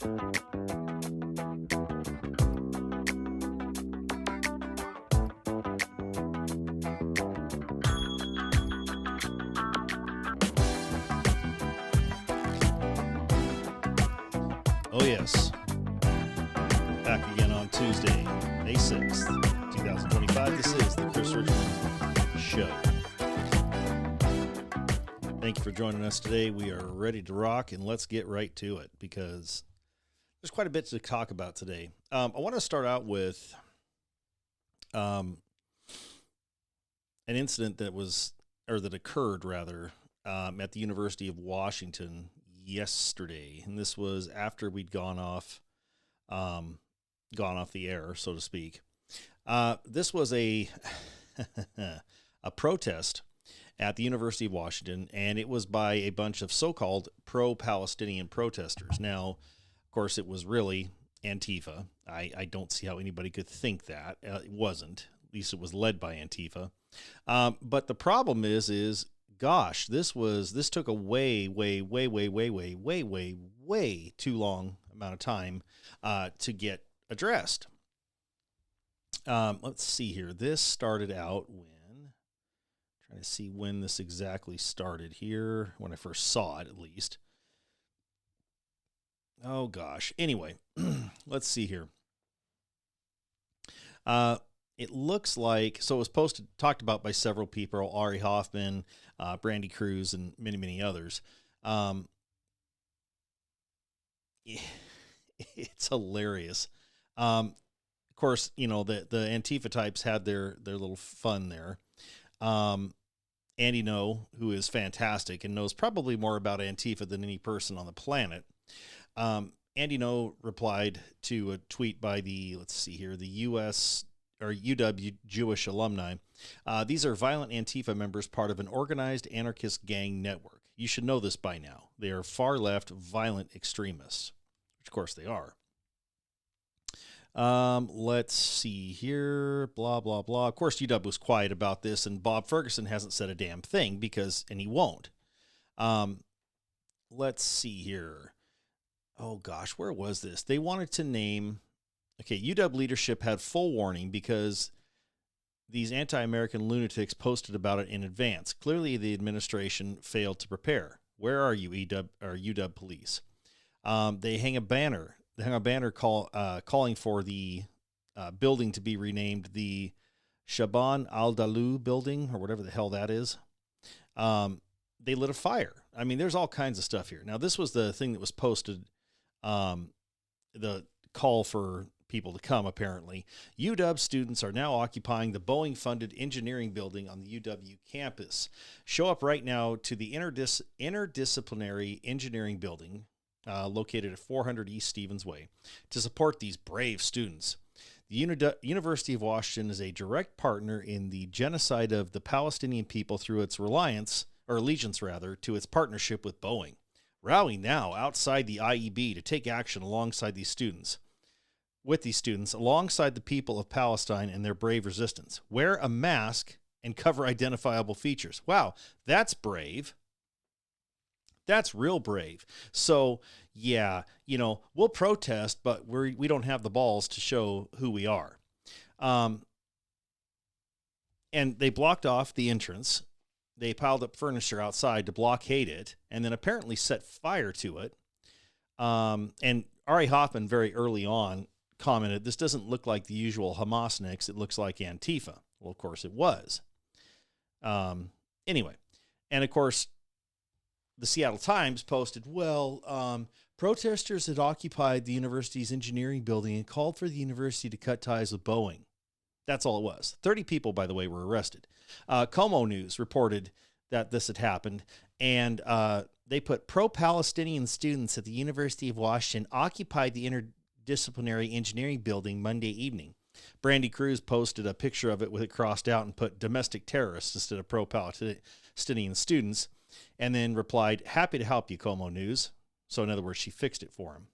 Oh, yes. Back again on Tuesday, May 6th, 2025. This is the Chris Richman Show. Thank you for joining us today. We are ready to rock, and let's get right to it because there's quite a bit to talk about today. I want to start out with an incident that occurred at the University of Washington yesterday, and this was after we'd gone off the air, so to speak. This was a a protest at the University of Washington, and it was by a bunch of so-called pro-Palestinian protesters. Now, of course, it was really Antifa. I don't see how anybody could think that. It wasn't. At least it was led by Antifa. But the problem is gosh, this took a way too long amount of time to get addressed. Let's see here. This started out trying to see when this exactly started here, when I first saw it at least. Oh gosh. Anyway, let's see here. It looks like, so it was talked about by several people, Ari Hoffman, Brandy Cruz, and many, many others. It's hilarious. Of course, you know, the Antifa types had their little fun there. Andy No, who is fantastic and knows probably more about Antifa than any person on the planet. Andy No replied to a tweet by the U.S. or UW Jewish alumni. These are violent Antifa members, part of an organized anarchist gang network. You should know this by now. They are far-left, violent extremists, which of course they are. Let's see here, blah, blah, blah. Of course, UW was quiet about this, and Bob Ferguson hasn't said a damn thing and he won't. Let's see here. Oh gosh, where was this? They wanted to name... Okay, UW leadership had full warning because these anti-American lunatics posted about it in advance. Clearly, the administration failed to prepare. Where are you, UW police? They hung a banner. They hung a banner calling for the building to be renamed the Shaban al-Dalu building, or whatever the hell that is. They lit a fire. I mean, there's all kinds of stuff here. Now, this was the thing that was posted, the call for people to come, apparently. UW students are now occupying the Boeing-funded engineering building on the UW campus. Show up right now to the interdisciplinary engineering building located at 400 East Stevens Way to support these brave students. The University of Washington is a direct partner in the genocide of the Palestinian people through its allegiance to its partnership with Boeing. Rally now outside the IEB to take action alongside these students. Alongside the people of Palestine and their brave resistance. Wear a mask and cover identifiable features. Wow, that's brave. That's real brave. So, yeah, you know, we'll protest, but we don't have the balls to show who we are. And they blocked off the entrance. They piled up furniture outside to blockade it, and then apparently set fire to it. And Ari Hoffman very early on commented, this doesn't look like the usual Hamasniks, it looks like Antifa. Well, of course it was. Anyway, and of course, the Seattle Times posted, protesters had occupied the university's engineering building and called for the university to cut ties with Boeing. That's all it was. 30 people, by the way, were arrested. Como News reported that this had happened, and they put pro-Palestinian students at the University of Washington occupied the interdisciplinary engineering building Monday evening. Brandy Cruz posted a picture of it with it crossed out and put domestic terrorists instead of pro-Palestinian students, and then replied, happy to help you, Como News. So in other words, she fixed it for him.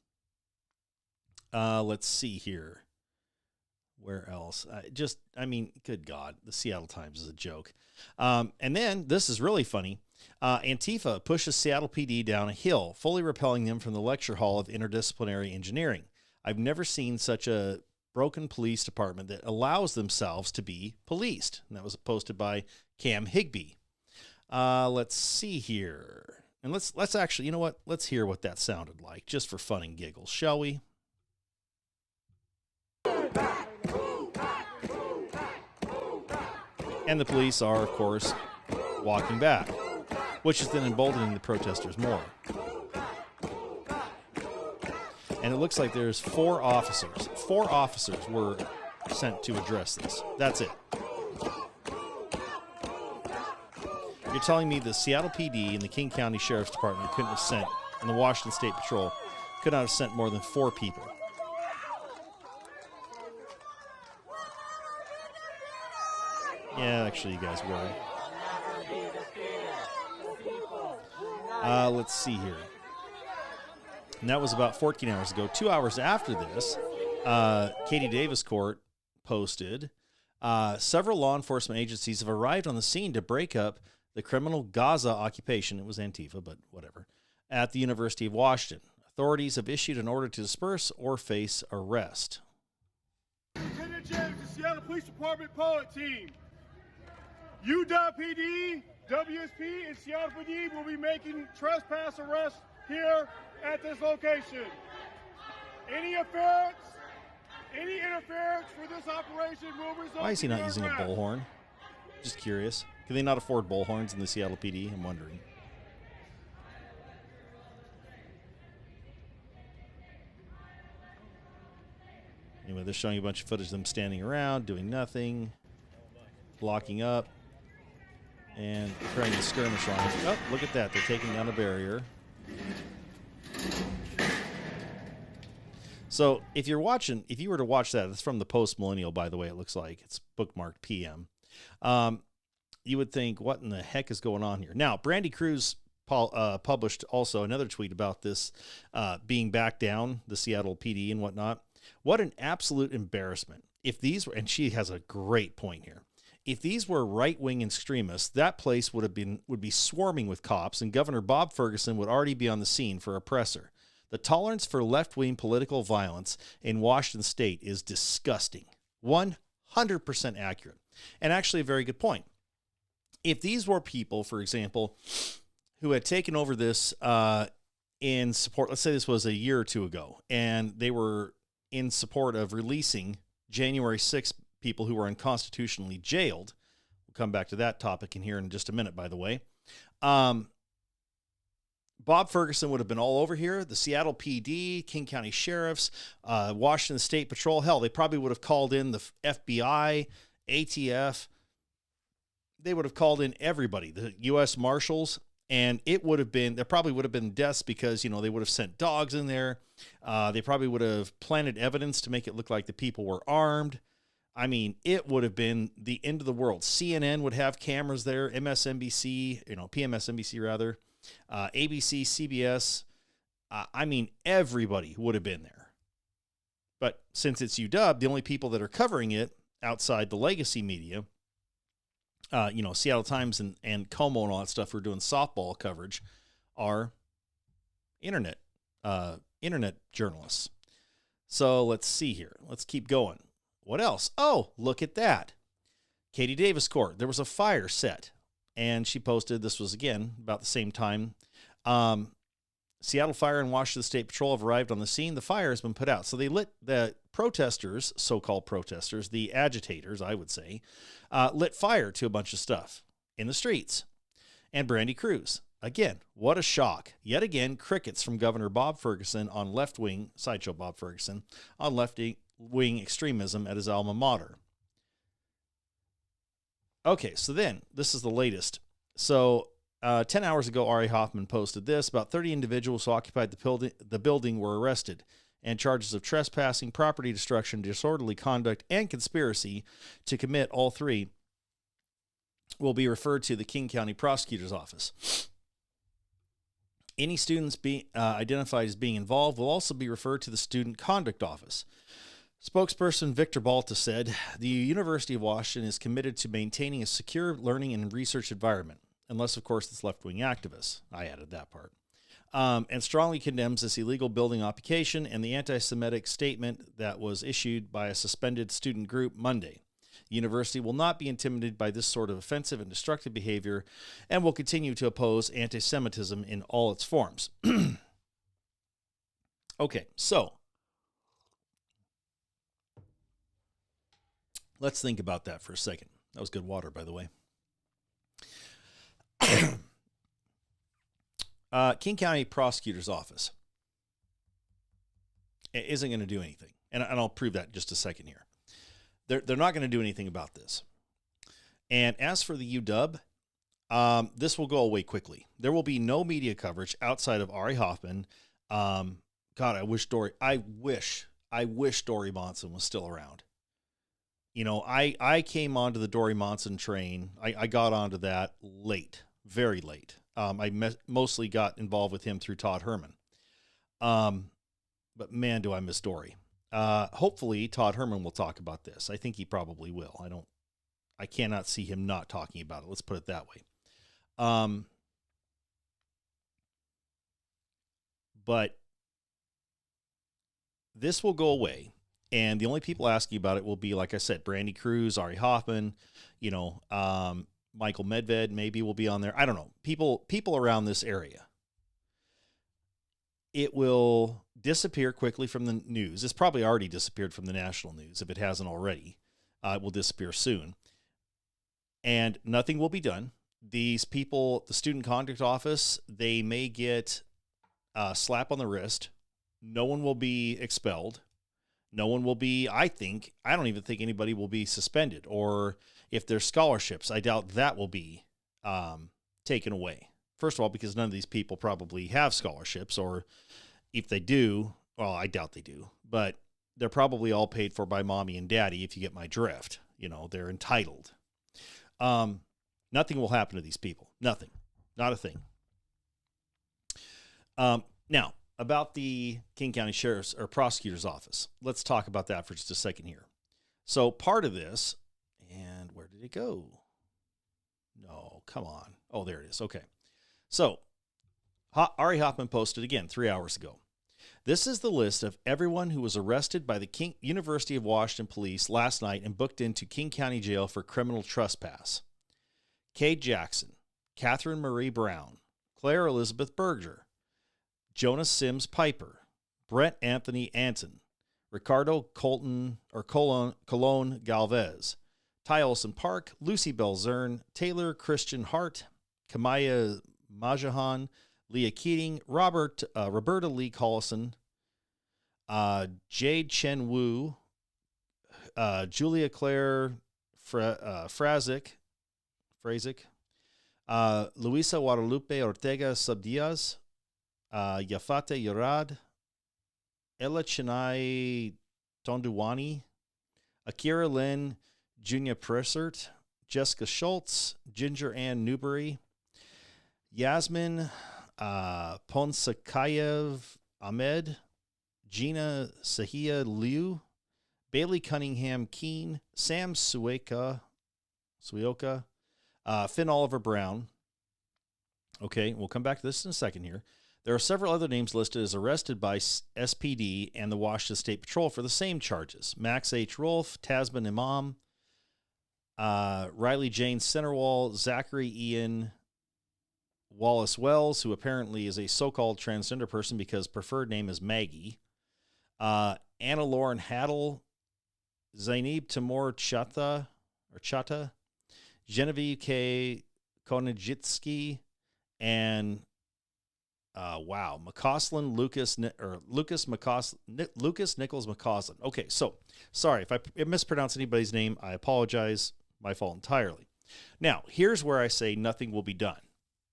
Let's see here. Where else? Good God, the Seattle Times is a joke. And then, this is really funny. Antifa pushes Seattle PD down a hill, fully repelling them from the lecture hall of interdisciplinary engineering. I've never seen such a broken police department that allows themselves to be policed. And that was posted by Cam Higbee. Let's see here. And let's actually, you know what? Let's hear what that sounded like, just for fun and giggles, shall we? And the police are, of course, walking back, which is then emboldening the protesters more. And it looks like there's 4 officers. 4 officers were sent to address this. That's it. You're telling me the Seattle PD and the King County Sheriff's Department couldn't have sent, and the Washington State Patrol could not have sent more than 4 people. Yeah, actually, you guys were. Let's see here. And that was about 14 hours ago. 2 hours after this, Katie Davis Court posted, several law enforcement agencies have arrived on the scene to break up the criminal Gaza occupation, it was Antifa, but whatever, at the University of Washington. Authorities have issued an order to disperse or face arrest. Lieutenant James, the Seattle Police Department Pilot Team. UWPD, WSP, and Seattle PD will be making trespass arrests here at this location. Any interference for this operation will result in Why is he not your using a arrest. bullhorn? Just curious. Can they not afford bullhorns in the Seattle PD? I'm wondering. Anyway, they're showing a bunch of footage of them standing around, doing nothing, blocking up, and preparing the skirmish line. Oh, look at that. They're taking down a barrier. So if you were to watch that, it's from the Post Millennial, by the way, it looks like. It's bookmarked PM. You would think, what in the heck is going on here? Now, Brandy Cruz published also another tweet about this being back down, the Seattle PD and whatnot. What an absolute embarrassment. If these were, and she has a great point here. If these were right-wing extremists, that place would be swarming with cops, and Governor Bob Ferguson would already be on the scene for oppressor. The tolerance for left-wing political violence in Washington State is disgusting. 100% accurate. And actually a very good point. If these were people, for example, who had taken over this in support, let's say this was a year or two ago, and they were in support of releasing January 6th people who were unconstitutionally jailed. We'll come back to that topic in here in just a minute, by the way. Bob Ferguson would have been all over here. The Seattle PD, King County Sheriffs, Washington State Patrol. Hell, they probably would have called in the FBI, ATF. They would have called in everybody, the U.S. Marshals, and there probably would have been deaths because, they would have sent dogs in there. They probably would have planted evidence to make it look like the people were armed. I mean, it would have been the end of the world. CNN would have cameras there, MSNBC, PMSNBC rather, ABC, CBS. I mean, everybody would have been there. But since it's UW, the only people that are covering it outside the legacy media, Seattle Times and Como and all that stuff, who are doing softball coverage, are internet journalists. So let's see here. Let's keep going. What else? Oh, look at that. Katie Davis Court. There was a fire set, and she posted, this was again about the same time. Seattle Fire and Washington State Patrol have arrived on the scene. The fire has been put out. So they lit the protesters, so-called protesters, the agitators, I would say, lit fire to a bunch of stuff in the streets. And Brandy Cruz, again, what a shock. Yet again, crickets from Governor Bob Ferguson on left-wing, sideshow Bob Ferguson, on left-wing extremism at his alma mater. Okay, so then, this is the latest. So 10 hours ago, Ari Hoffman posted this. About 30 individuals who occupied the building were arrested, and charges of trespassing, property destruction, disorderly conduct, and conspiracy to commit all three will be referred to the King County Prosecutor's Office. Any students identified as being involved will also be referred to the Student Conduct Office. Spokesperson Victor Balta said, the University of Washington is committed to maintaining a secure learning and research environment. unless, of course, it's left-wing activists. I added that part. And strongly condemns this illegal building occupation and the anti-Semitic statement that was issued by a suspended student group Monday. The university will not be intimidated by this sort of offensive and destructive behavior and will continue to oppose anti-Semitism in all its forms. Okay, so let's think about that for a second. That was good water, by the way. King County Prosecutor's Office isn't going to do anything. And I'll prove that in just a second here. They're not going to do anything about this. And as for the UW, this will go away quickly. There will be no media coverage outside of Ari Hoffman. God, I wish Dory Monson was still around. You know, I came onto the Dory Monson train. I got onto that late, very late. I mostly got involved with him through Todd Herman. But man, do I miss Dory. Hopefully Todd Herman will talk about this. I think he probably will. I cannot see him not talking about it. Let's put it that way. But this will go away. And the only people asking about it will be, like I said, Brandy Cruz, Ari Hoffman, Michael Medved maybe will be on there. I don't know. People around this area. It will disappear quickly from the news. It's probably already disappeared from the national news if it hasn't already. It will disappear soon. And nothing will be done. These people, the student conduct office, they may get a slap on the wrist. No one will be expelled. No one will be, I don't even think anybody will be suspended. Or if there's scholarships, I doubt that will be taken away. First of all, because none of these people probably have scholarships, or if they do, well, I doubt they do, but they're probably all paid for by mommy and daddy, if you get my drift. They're entitled. Nothing will happen to these people. Nothing. Not a thing. Now, about the King County Sheriff's or Prosecutor's Office. Let's talk about that for just a second here. So part of this, and where did it go? No, come on. Oh, there it is. Okay. So Ari Hoffman posted again 3 hours ago. This is the list of everyone who was arrested by the University of Washington police last night and booked into King County Jail for criminal trespass. Cade Jackson, Catherine Marie Brown, Claire Elizabeth Berger, Jonas Sims Piper, Brett Anthony Anton, Ricardo Colon Galvez, Ty Olson Park, Lucy Belzern, Taylor Christian Hart, Kamaya Majahan, Leah Keating, Roberta Lee Collison, Jade Chen Wu, Julia Claire Frazic, Luisa Guadalupe Ortega Subdiaz, Yafate Yorad, Ella Chennai Tonduwani, Akira Lynn Junia Pressert, Jessica Schultz, Ginger Ann Newberry, Yasmin Ponsakayev Ahmed, Gina Sahia Liu, Bailey Cunningham Keene, Sam Suoka, Finn Oliver Brown. Okay, we'll come back to this in a second here. There are several other names listed as arrested by SPD and the Washington State Patrol for the same charges. Max H. Rolfe, Tasman Imam, Riley Jane Centerwall, Zachary Ian Wallace Wells, who apparently is a so-called transgender person because preferred name is Maggie, Anna Lauren Haddle, Zainib Timur Chata, Genevieve K. Konajitsky, and Lucas Nichols McCausland. Okay, so sorry if I mispronounce anybody's name. I apologize. My fault entirely. Now, here's where I say nothing will be done.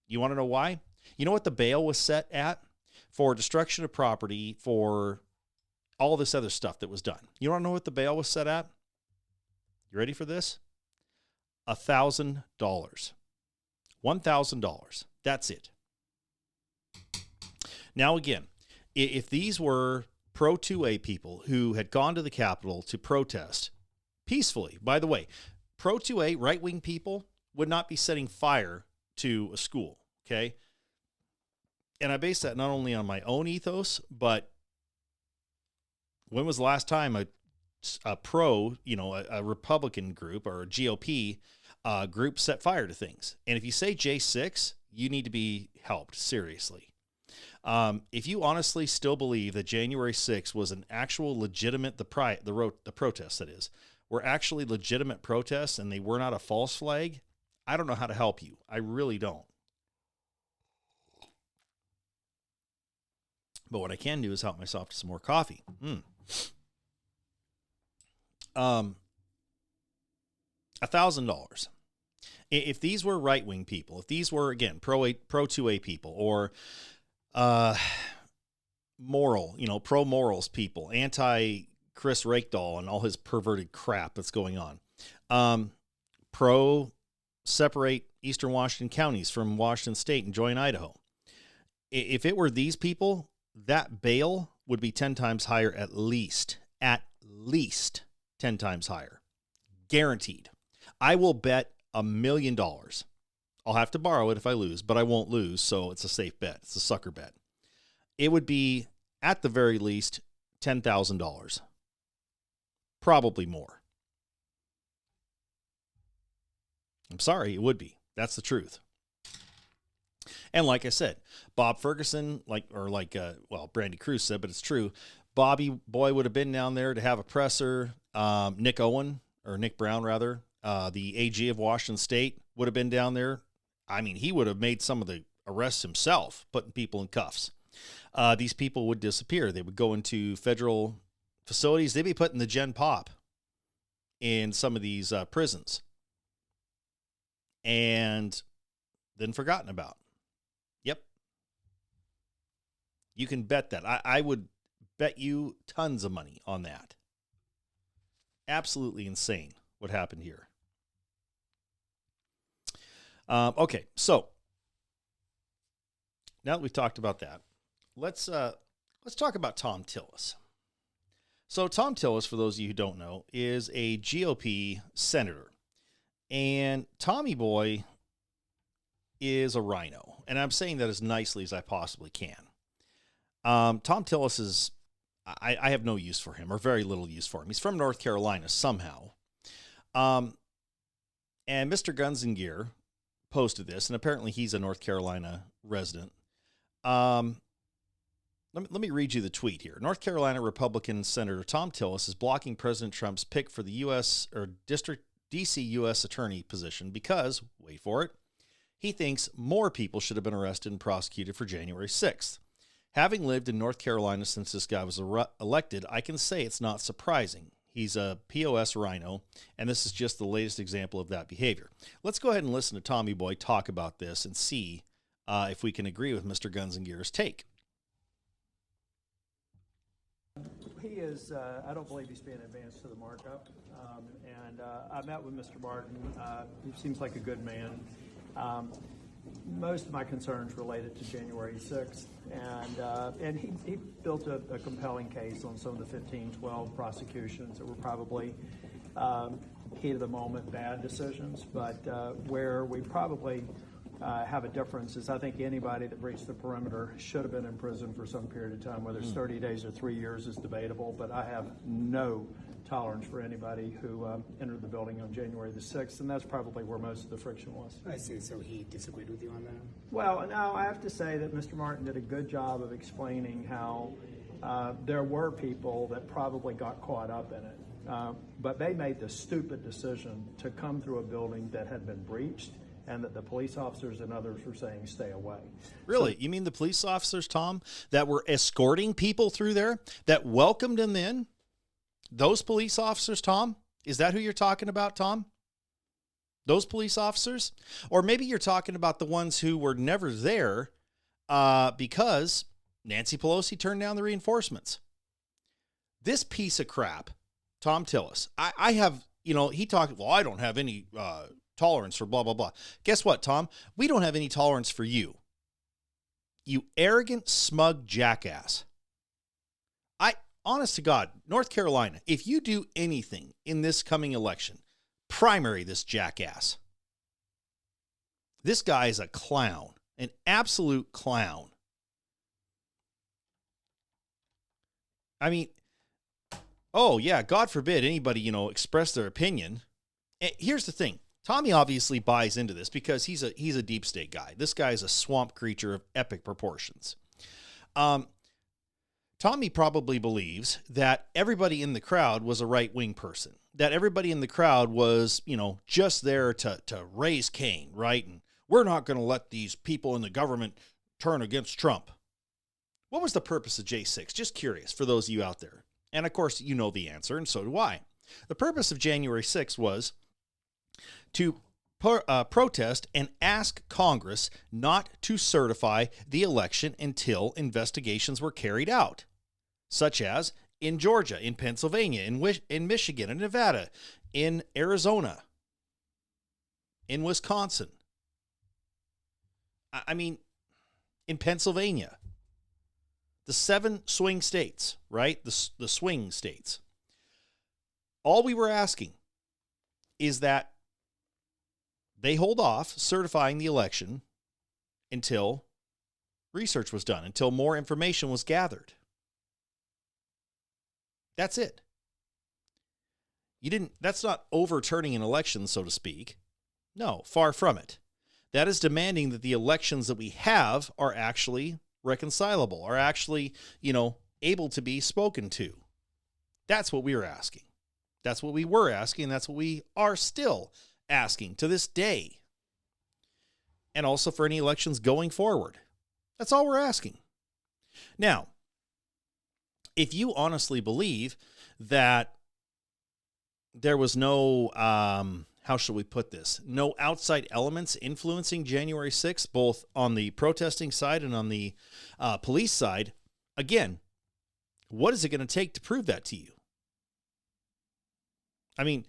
You want to know why? You know what the bail was set at for destruction of property, for all this other stuff that was done? You want to know what the bail was set at? You ready for this? $1,000. $1,000. That's it. Now, again, if these were pro 2A people who had gone to the Capitol to protest peacefully, by the way, pro 2A right-wing people would not be setting fire to a school, okay? And I base that not only on my own ethos, but when was the last time a pro, a Republican group or a GOP group set fire to things? And if you say J6, you need to be helped seriously. If you honestly still believe that January 6th was an actual legitimate, the protests, that is, were actually legitimate protests and they were not a false flag, I don't know how to help you. I really don't. But what I can do is help myself to some more coffee. $1,000. If these were right-wing people, if these were, again, pro 2A people, or moral, pro morals people, anti Chris Rakedahl and all his perverted crap that's going on, pro separate Eastern Washington counties from Washington State and join Idaho. If it were these people, that bail would be 10 times higher at least 10 times higher. Guaranteed. I will bet $1 million. I'll have to borrow it if I lose, but I won't lose, so it's a safe bet. It's a sucker bet. It would be, at the very least, $10,000. Probably more. I'm sorry, it would be. That's the truth. And like I said, Bob Ferguson, Brandy Cruz said, but it's true, Bobby Boy would have been down there to have a presser. Nick Brown, the AG of Washington State, would have been down there. I mean, he would have made some of the arrests himself, putting people in cuffs. These people would disappear. They would go into federal facilities. They'd be putting the Gen Pop in some of these prisons and then forgotten about. Yep. You can bet that. I would bet you tons of money on that. Absolutely insane what happened here. Okay, so now that we've talked about that, let's talk about Thom Tillis. So Thom Tillis, for those of you who don't know, is a GOP senator, and Tommy Boy is a rhino, and I'm saying that as nicely as I possibly can. Thom Tillis is, I have no use for him, or very little use for him. He's from North Carolina somehow. And Mr. Guns and Gear posted this, and apparently he's a North Carolina resident. Let me read you the tweet here. North Carolina Republican Senator Thom Tillis is blocking President Trump's pick for the U.S. or D.C. U.S. Attorney position because, wait for it, he thinks more people should have been arrested and prosecuted for January 6th. Having lived in North Carolina since this guy was elected, I can say it's not surprising. He's a POS rhino, and this is just the latest example of that behavior. Let's go ahead and listen to Tommy Boy talk about this and see if we can agree with Mr. Guns and Gear's take. He is, I don't believe he's being advanced to the markup. I met with Mr. Martin. He seems like a good man. Most of my concerns related to January 6th, and he built a compelling case on some of the 15-12 prosecutions that were probably heat of the moment bad decisions, but where we probably have a difference is I think anybody that breached the perimeter should have been in prison for some period of time. Whether it's 30 days or 3 years is debatable, but I have no tolerance for anybody who entered the building on January the 6th, and that's probably where most of the friction was. I see. So he disagreed with you on that? Well, no, I have to say that Mr. Martin did a good job of explaining how there were people that probably got caught up in it, but they made the stupid decision to come through a building that had been breached and that the police officers and others were saying stay away. Really? So, you mean the police officers, Tom, that were escorting people through there, that welcomed them in? Those police officers, Tom? Is that who you're talking about, Tom? Those police officers? Or maybe you're talking about the ones who were never there because Nancy Pelosi turned down the reinforcements. This piece of crap, Thom Tillis, I have, he talked, well, I don't have any tolerance for blah, blah, blah. Guess what, Tom? We don't have any tolerance for you. You arrogant, smug jackass. Honest to God, North Carolina, if you do anything in this coming election, primary this jackass. This guy is a clown, an absolute clown. I mean, oh yeah, God forbid anybody, express their opinion. And here's the thing. Tommy obviously buys into this because he's a deep state guy. This guy is a swamp creature of epic proportions. Tommy probably believes that everybody in the crowd was a right-wing person, that everybody in the crowd was, just there to raise Cain, right? And we're not going to let these people in the government turn against Trump. What was the purpose of J6? Just curious for those of you out there. And of course, you know the answer, and so do I. The purpose of January 6th was to protest and ask Congress not to certify the election until investigations were carried out, such as in Georgia, in Pennsylvania, in Michigan, in Nevada, in Arizona, in Wisconsin. I mean, in Pennsylvania. The 7 swing states, right? The swing states. All we were asking is that they hold off certifying the election until research was done, until more information was gathered. That's it. That's not overturning an election, so to speak. No, far from it. That is demanding that the elections that we have are actually reconcilable, are actually, able to be spoken to. That's what we were asking. That's what we were asking, and that's what we are still asking to this day. And also for any elections going forward. That's all we're asking. Now, if you honestly believe that there was no, how shall we put this? No outside elements influencing January 6th, both on the protesting side and on the police side. Again, what is it going to take to prove that to you? I mean,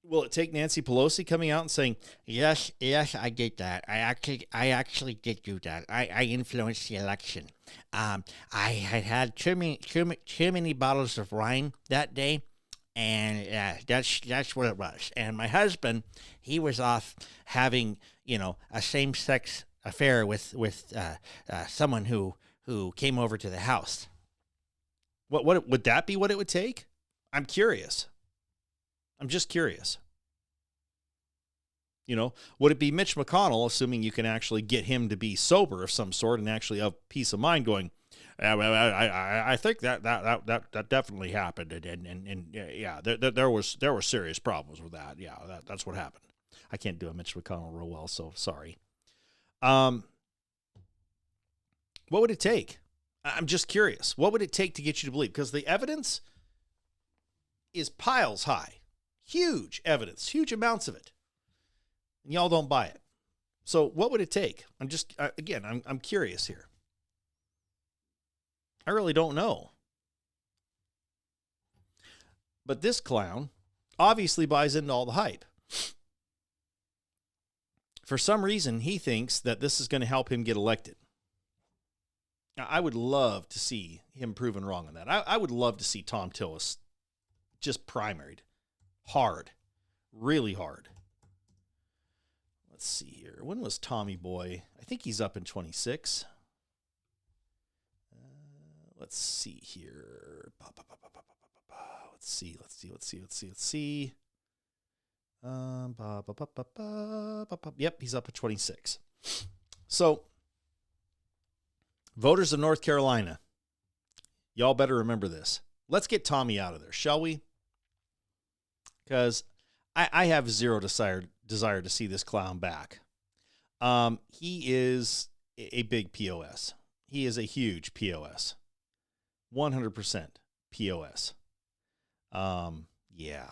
will it take Nancy Pelosi coming out and saying, Yes, I did that. I actually did do that. I influenced the election. I had too many bottles of wine that day. And that's what it was. And my husband, he was off having, a same-sex affair with someone who came over to the house. What would that be? What it would take? I'm curious. I'm just curious. Would it be Mitch McConnell, assuming you can actually get him to be sober of some sort and actually have peace of mind, going, I think that definitely happened, and yeah, there were serious problems with that. Yeah, that's what happened. I can't do a Mitch McConnell real well, so sorry. What would it take? I'm just curious. What would it take to get you to believe? Because the evidence is piles high, huge evidence, huge amounts of it, and y'all don't buy it. So what would it take? I'm curious here. I really don't know. But this clown obviously buys into all the hype. For some reason, he thinks that this is going to help him get elected. Now, I would love to see him proven wrong on that. I would love to see Tom Tillis just primaried hard, really hard. Let's see here. When was Tommy Boy? I think he's up in 26. Let's see here. Let's see. Yep, he's up at 26. So, voters of North Carolina, y'all better remember this. Let's get Tommy out of there, shall we? Because I have zero desire to see this clown back. He is a big POS. He is a huge POS. 100% POS. Yeah.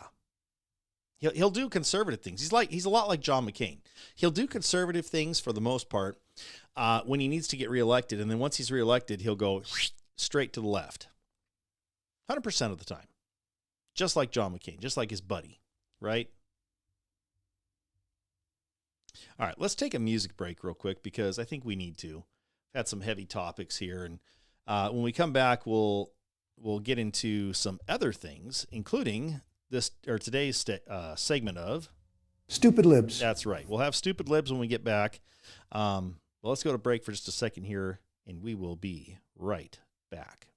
He'll do conservative things. He's a lot like John McCain. He'll do conservative things for the most part when he needs to get reelected, and then once he's reelected, he'll go straight to the left. 100% of the time. Just like John McCain, just like his buddy, right? All right, let's take a music break real quick because I think we need to. We've had some heavy topics here, and when we come back, we'll get into some other things, including today's segment of Stupid libs. That's right. We'll have stupid libs when we get back. Well, let's go to break for just a second here, and we will be right back.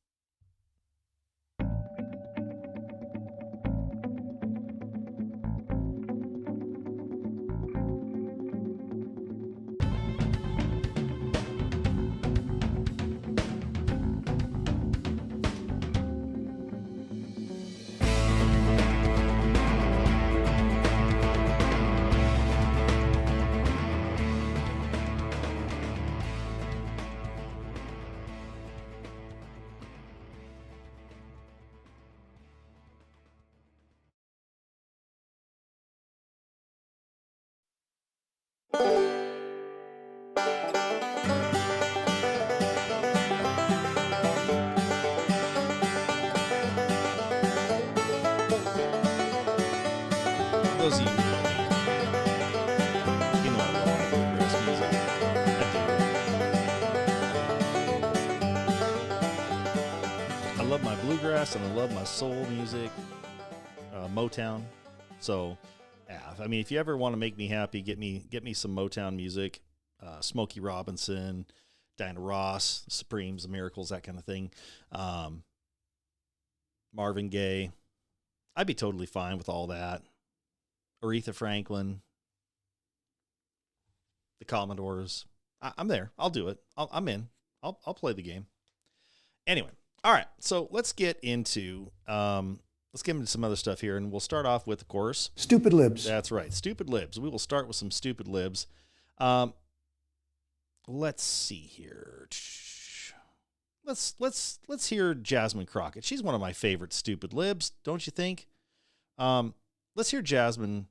Those of you who know me, you know I love my bluegrass music. I love my bluegrass and I love my soul music, Motown. So, yeah, I mean, if you ever want to make me happy, get me some Motown music, Smokey Robinson, Diana Ross, the Supremes, the Miracles, that kind of thing. Marvin Gaye. I'd be totally fine with all that. Aretha Franklin, the Commodores. I'm there. I'll do it. I'm in. I'll play the game. Anyway, all right. So let's get into some other stuff here, and we'll start off with, of course, Stupid libs. That's right, stupid libs. We will start with some stupid libs. Let's see here. Let's hear Jasmine Crockett. She's one of my favorite stupid libs, don't you think? Let's hear Jasmine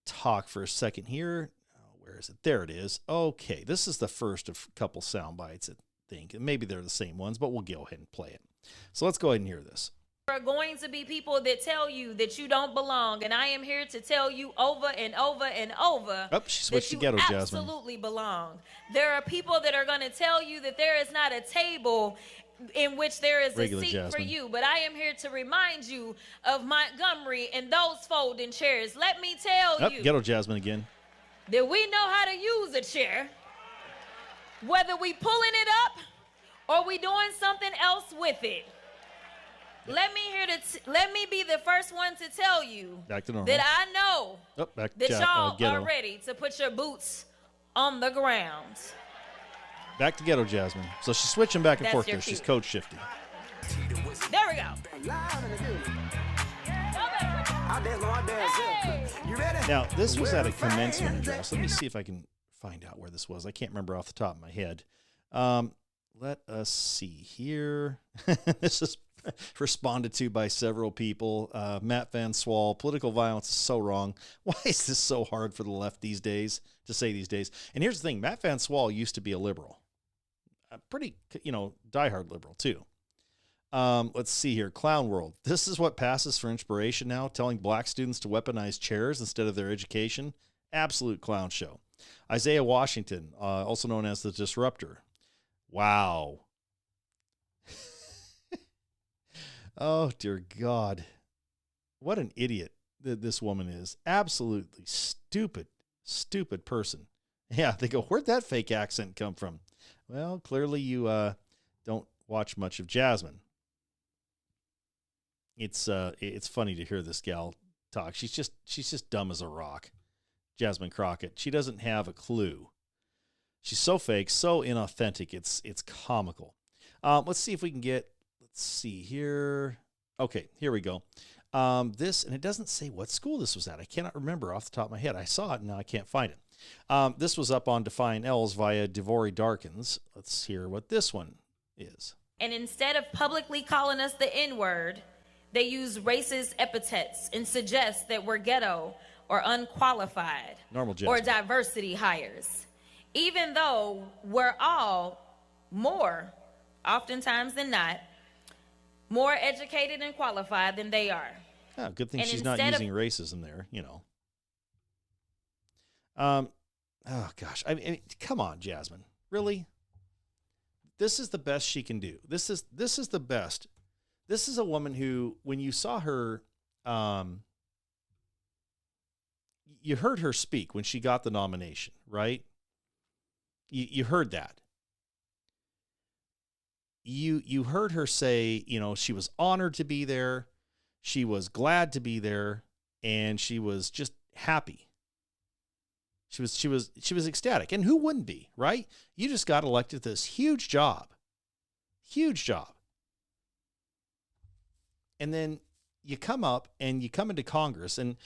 talk for a second here. Oh, where is it? There it is. Okay, this is the first of a couple sound bites, I think. And maybe they're the same ones, but we'll go ahead and play it. So let's go ahead and hear this. There are going to be people that tell you that you don't belong, and I am here to tell you over and over and over she switched that to ghetto, you Jasmine. absolutely belong. There are people that are going to tell you that there is not a table in which there is Regular a seat Jasmine. for you, but I am here to remind you of Montgomery and those folding chairs. Let me tell you, Ghetto Jasmine again. that we know how to use a chair, whether we pulling it up or we doing something else with it. Let me be the first one to tell you Back to normal. that I know Back to that y'all ghetto. are ready to put your boots on the ground. Back to ghetto Jasmine. So she's switching back and That's forth your there. She's cue. code shifting. There we go. Hey! Now, this was at a commencement address. Let me see if I can find out where this was. I can't remember off the top of my head. Let us see here. This is responded to by several people. Matt Van Swal, political violence is so wrong. Why is this so hard for the left these days, to say these days? And here's the thing. Matt Van Swal used to be a liberal. A pretty, diehard liberal, too. Let's see here. Clown World. This is what passes for inspiration now, telling black students to weaponize chairs instead of their education. Absolute clown show. Isaiah Washington, also known as the Disruptor. Wow. Oh, dear God. What an idiot this woman is. Absolutely stupid person. Yeah, they go, where'd that fake accent come from? Well, clearly you don't watch much of Jasmine. It's funny to hear this gal talk. She's just dumb as a rock. Jasmine Crockett. She doesn't have a clue. She's so fake, so inauthentic. It's comical. Let's see if we can get. Let's see here. Okay, here we go. This, and it doesn't say what school this was at. I cannot remember off the top of my head. I saw it, and now I can't find it. This was up on Defying L's via Devory Darkins. Let's hear what this one is. And instead of publicly calling us the N-word, they use racist epithets and suggest that we're ghetto or unqualified Normal or Jasmine. diversity hires. Even though we're all more, oftentimes than not, more educated and qualified than they are. Oh, good thing And she's not instead of- using racism there, Oh gosh, I mean, come on, Jasmine, really? This is the best she can do. This is the best. This is a woman who, when you saw her, you heard her speak when she got the nomination, right? You heard that. You heard her say, she was honored to be there, she was glad to be there, and she was just happy. She was ecstatic. And who wouldn't be, right? You just got elected to this huge job. Huge job. And then you come up and you come into Congress, and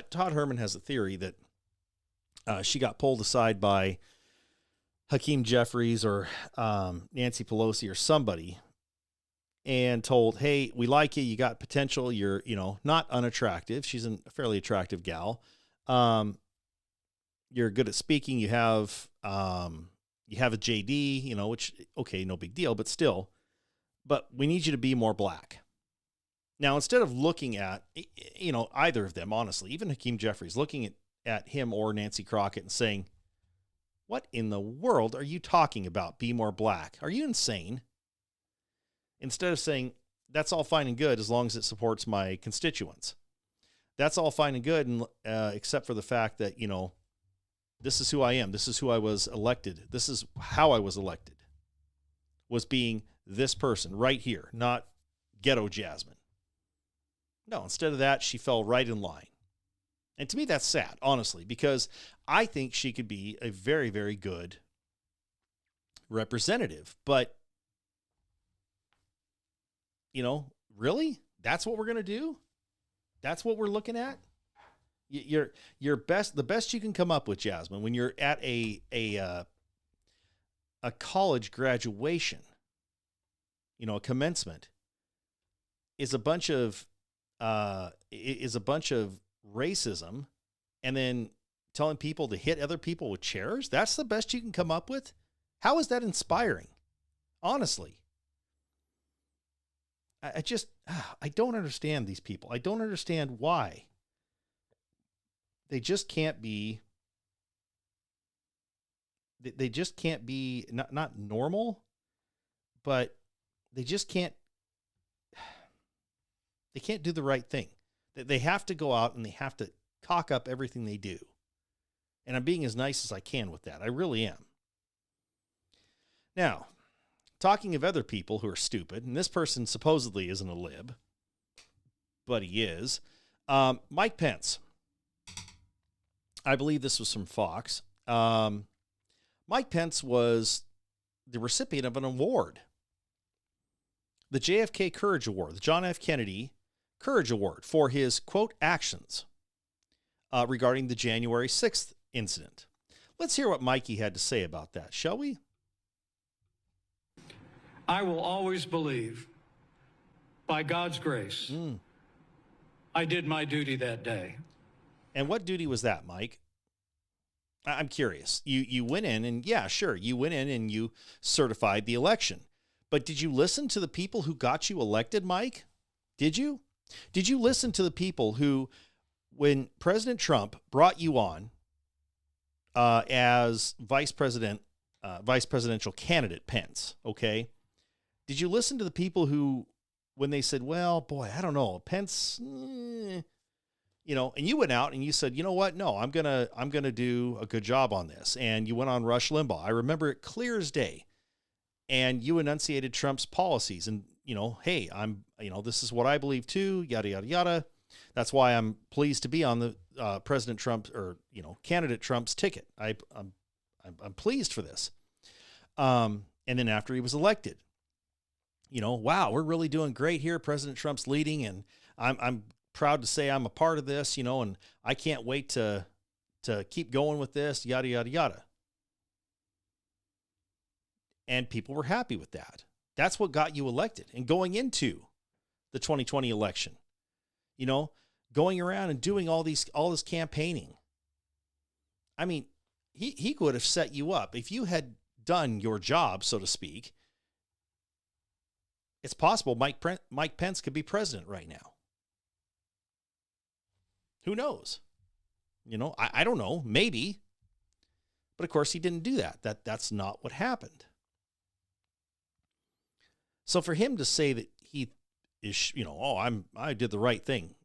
Todd Herman has a theory that she got pulled aside by Hakeem Jeffries or Nancy Pelosi or somebody and told, hey, we like you. You got potential. You're, not unattractive. She's a fairly attractive gal. You're good at speaking. You have a JD, which, okay, no big deal, but still, but we need you to be more black. Now, instead of looking at, either of them, honestly, even Hakeem Jeffries, looking at him or Nancy Crockett and saying, what in the world are you talking about? Be more black. Are you insane? Instead of saying, that's all fine and good as long as it supports my constituents. That's all fine and good, and except for the fact that, this is who I am. This is who I was elected. This is how I was elected. Was being this person right here, not ghetto Jasmine. No, instead of that, she fell right in line. And to me, that's sad, honestly, because I think she could be a very, very good representative. But, really? That's what we're going to do? That's what we're looking at? Your best, the best you can come up with, Jasmine, when you're at a college graduation, a commencement, is a bunch of racism, and then telling people to hit other people with chairs. That's the best you can come up with. How is that inspiring? Honestly, I don't understand these people. I don't understand why. They just can't be, not normal, but they just can't, they can't do the right thing. They have to go out and they have to cock up everything they do. And I'm being as nice as I can with that. I really am. Now, talking of other people who are stupid, and this person supposedly isn't a lib, but he is, Mike Pence. I believe this was from Fox. Mike Pence was the recipient of an award, the JFK Courage Award, the John F. Kennedy Courage Award, for his, quote, actions regarding the January 6th incident. Let's hear what Mikey had to say about that, shall we? I will always believe, by God's grace, I did my duty that day. And what duty was that, Mike? I'm curious. You went in and, yeah, sure, you went in and you certified the election. But did you listen to the people who got you elected, Mike? Did you? Did you listen to the people who, when President Trump brought you on as vice presidential candidate, Pence, okay? Did you listen to the people who, when they said, well, boy, I don't know, Pence, and you went out and you said, you know what? No, I'm going to do a good job on this. And you went on Rush Limbaugh. I remember it clear as day. And you enunciated Trump's policies and, hey, this is what I believe too, yada, yada, yada. That's why I'm pleased to be on the President Trump or, candidate Trump's ticket. I'm pleased for this. And then after he was elected, wow, we're really doing great here. President Trump's leading, and I'm proud to say I'm a part of this, and I can't wait to keep going with this, yada, yada, yada. And people were happy with that. That's what got you elected. And going into the 2020 election, going around and doing all this campaigning. I mean, he could have set you up. If you had done your job, so to speak, it's possible Mike Pence could be president right now. Who knows? I don't know, maybe. But of course he didn't do that. That's not what happened. So for him to say that he is, I did the right thing,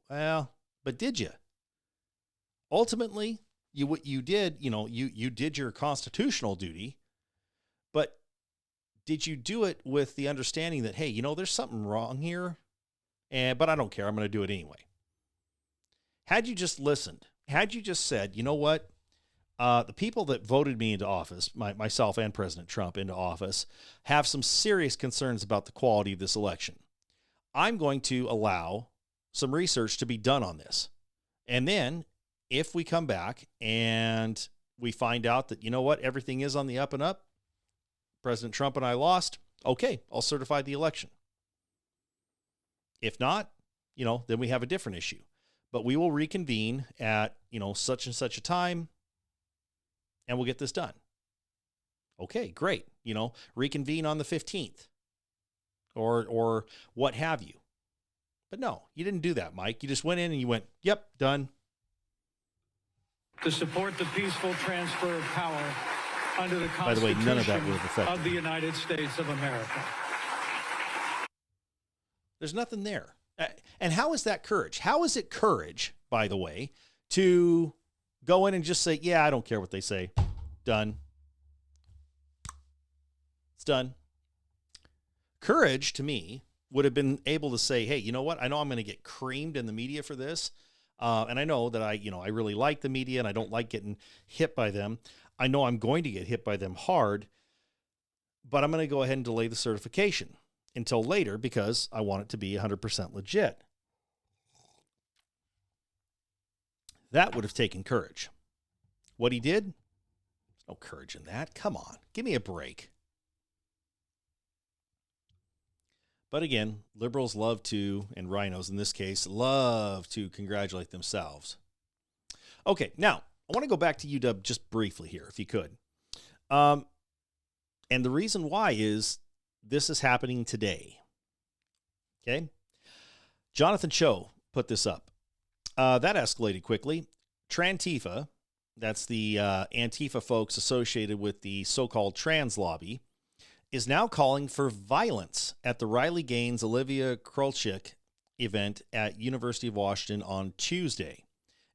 well, but did you? ultimately, you did, you did your constitutional duty, but did you do it with the understanding that, hey, there's something wrong here, but I don't care. I'm going to do it anyway. Had you just listened, had you just said, you know what, the people that voted me into office, myself and President Trump into office, have some serious concerns about the quality of this election. I'm going to allow some research to be done on this. And then if we come back and we find out that, you know what, everything is on the up and up, President Trump and I lost, okay, I'll certify the election. If not, then we have a different issue. But we will reconvene at, such and such a time, and we'll get this done. Okay, great. Reconvene on the 15th or what have you. But no, you didn't do that, Mike. You just went in and you went, yep, done. To support the peaceful transfer of power under the Constitution By the way, none of that would have affected of the United States of America. There's nothing there. And how is that courage? How is it courage, by the way, to go in and just say, yeah, I don't care what they say. Done. It's done. Courage, to me, would have been able to say, hey, you know what? I know I'm going to get creamed in the media for this. And I know that I really like the media and I don't like getting hit by them. I know I'm going to get hit by them hard, but I'm going to go ahead and delay the certification until later because I want it to be 100% legit. That would have taken courage. What he did? There's no courage in that. Come on, give me a break. But again, liberals love to, and rhinos in this case, love to congratulate themselves. Okay, now, I want to go back to UW just briefly here, if you could. And the reason why is this is happening today. Okay? Jonathan Cho put this up. That escalated quickly. Trantifa, that's the Antifa folks associated with the so-called trans lobby, is now calling for violence at the Riley Gaines Olivia Krolczyk event at University of Washington on Tuesday.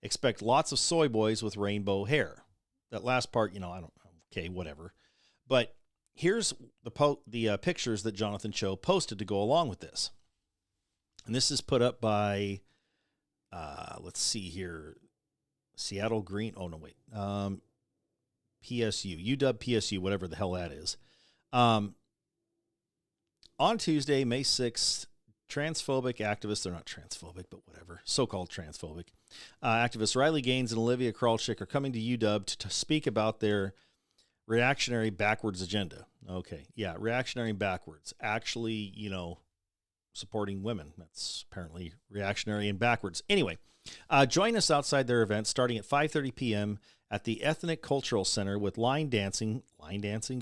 Expect lots of soy boys with rainbow hair. That last part, I don't know. Okay, whatever. But here's the pictures that Jonathan Cho posted to go along with this. And this is put up by, let's see here, Seattle Green. Oh, no, wait. PSU, UW PSU, whatever the hell that is. On Tuesday, May 6th, transphobic activists, they're not transphobic, but whatever, so-called transphobic activists Riley Gaines and Olivia Krolczyk are coming to UW to speak about their reactionary backwards agenda. Okay, yeah, reactionary backwards. Actually, supporting women. That's apparently reactionary and backwards. Anyway, join us outside their event starting at 5:30 p.m. at the Ethnic Cultural Center with line dancing,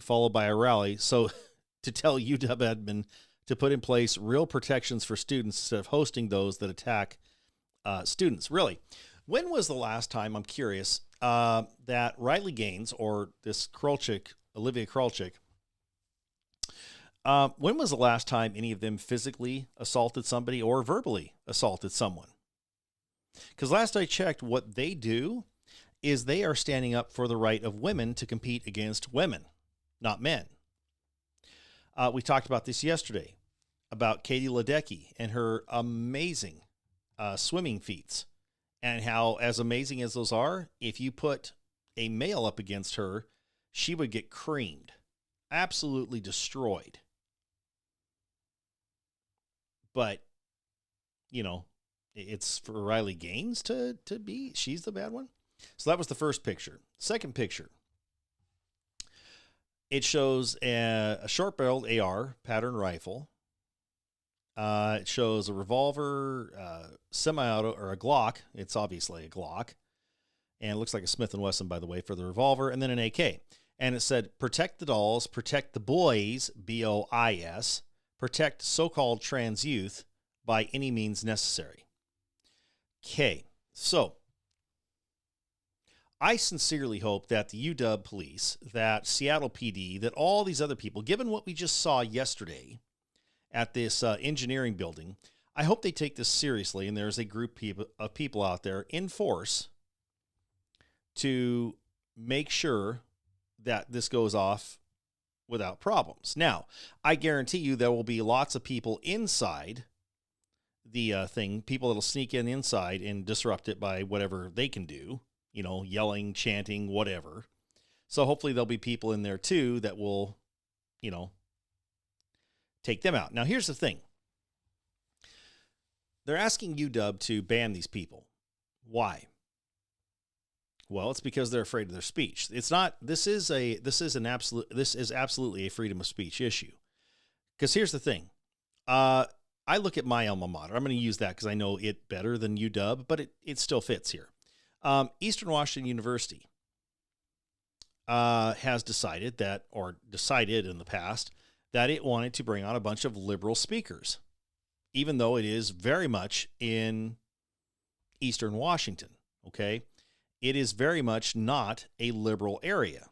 followed by a rally. So to tell UW admin to put in place real protections for students instead of hosting those that attack students. Really, when was the last time, I'm curious, that Riley Gaines or this Olivia Krolczyk, when was the last time any of them physically assaulted somebody or verbally assaulted someone? Because last I checked, what they do is they are standing up for the right of women to compete against women, not men. We talked about this yesterday, about Katie Ledecky and her amazing swimming feats, and how, as amazing as those are, if you put a male up against her, she would get creamed, absolutely destroyed. But, it's for Riley Gaines to be, she's the bad one. So that was the first picture. Second picture, it shows a short-barreled AR pattern rifle. It shows a revolver, semi-auto, or a Glock. It's obviously a Glock. And it looks like a Smith & Wesson, by the way, for the revolver. And then an AK. And it said, protect the dolls, protect the boys, BOIS, protect so-called trans youth by any means necessary. Okay, so I sincerely hope that the UW police, that Seattle PD, that all these other people, given what we just saw yesterday at this engineering building, I hope they take this seriously, and there's a group of people out there in force to make sure that this goes off without problems. Now, I guarantee you there will be lots of people inside the thing, people that'll sneak in inside and disrupt it by whatever they can do, yelling, chanting, whatever. So hopefully there'll be people in there too that will, take them out. Now, here's the thing. They're asking UW to ban these people. Why? Well, it's because they're afraid of their speech. It's not, this is absolutely a freedom of speech issue. Because here's the thing. I look at my alma mater. I'm going to use that because I know it better than UW, but it still fits here. Eastern Washington University has decided in the past, that it wanted to bring on a bunch of liberal speakers, even though it is very much in Eastern Washington, okay? It is very much not a liberal area.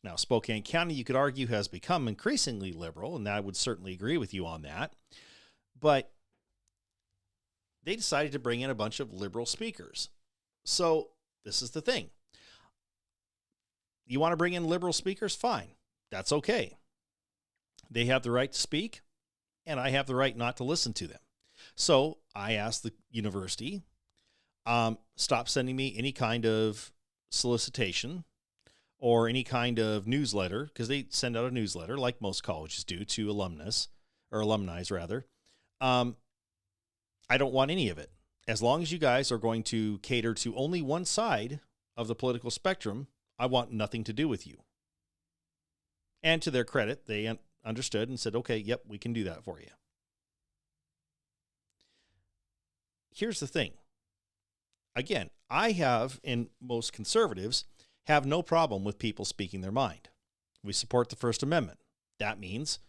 Now, Spokane County, you could argue, has become increasingly liberal, and I would certainly agree with you on that. But they decided to bring in a bunch of liberal speakers. So this is the thing. You want to bring in liberal speakers? Fine. That's okay. They have the right to speak, and I have the right not to listen to them. So I asked the university, stop sending me any kind of solicitation or any kind of newsletter, because they send out a newsletter like most colleges do to alumni. I don't want any of it. As long as you guys are going to cater to only one side of the political spectrum, I want nothing to do with you. And to their credit, they understood and said, okay, yep, we can do that for you. Here's the thing. Again, I have, and most conservatives, have no problem with people speaking their mind. We support the First Amendment. That means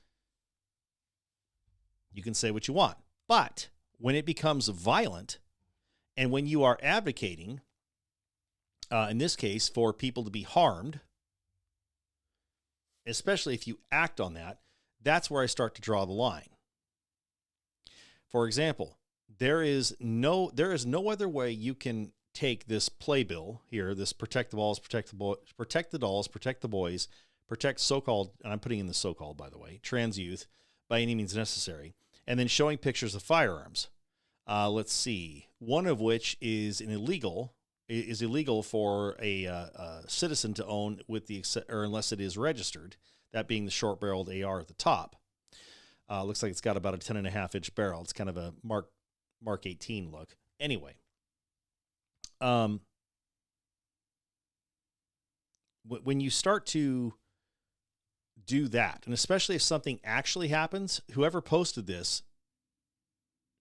you can say what you want. But when it becomes violent, and when you are advocating, in this case, for people to be harmed, especially if you act on that, that's where I start to draw the line. For example, there is no other way you can take this playbill here, this protect the dolls, protect the boys, protect so-called, and I'm putting in the so-called, by the way, trans youth by any means necessary, and then showing pictures of firearms. Let's see, one of which is illegal for a citizen to own unless it is registered, that being the short-barreled AR at the top. Looks like it's got about a 10.5-inch barrel. It's kind of a Mark 18 look. Anyway, when you start to do that, and especially if something actually happens, whoever posted this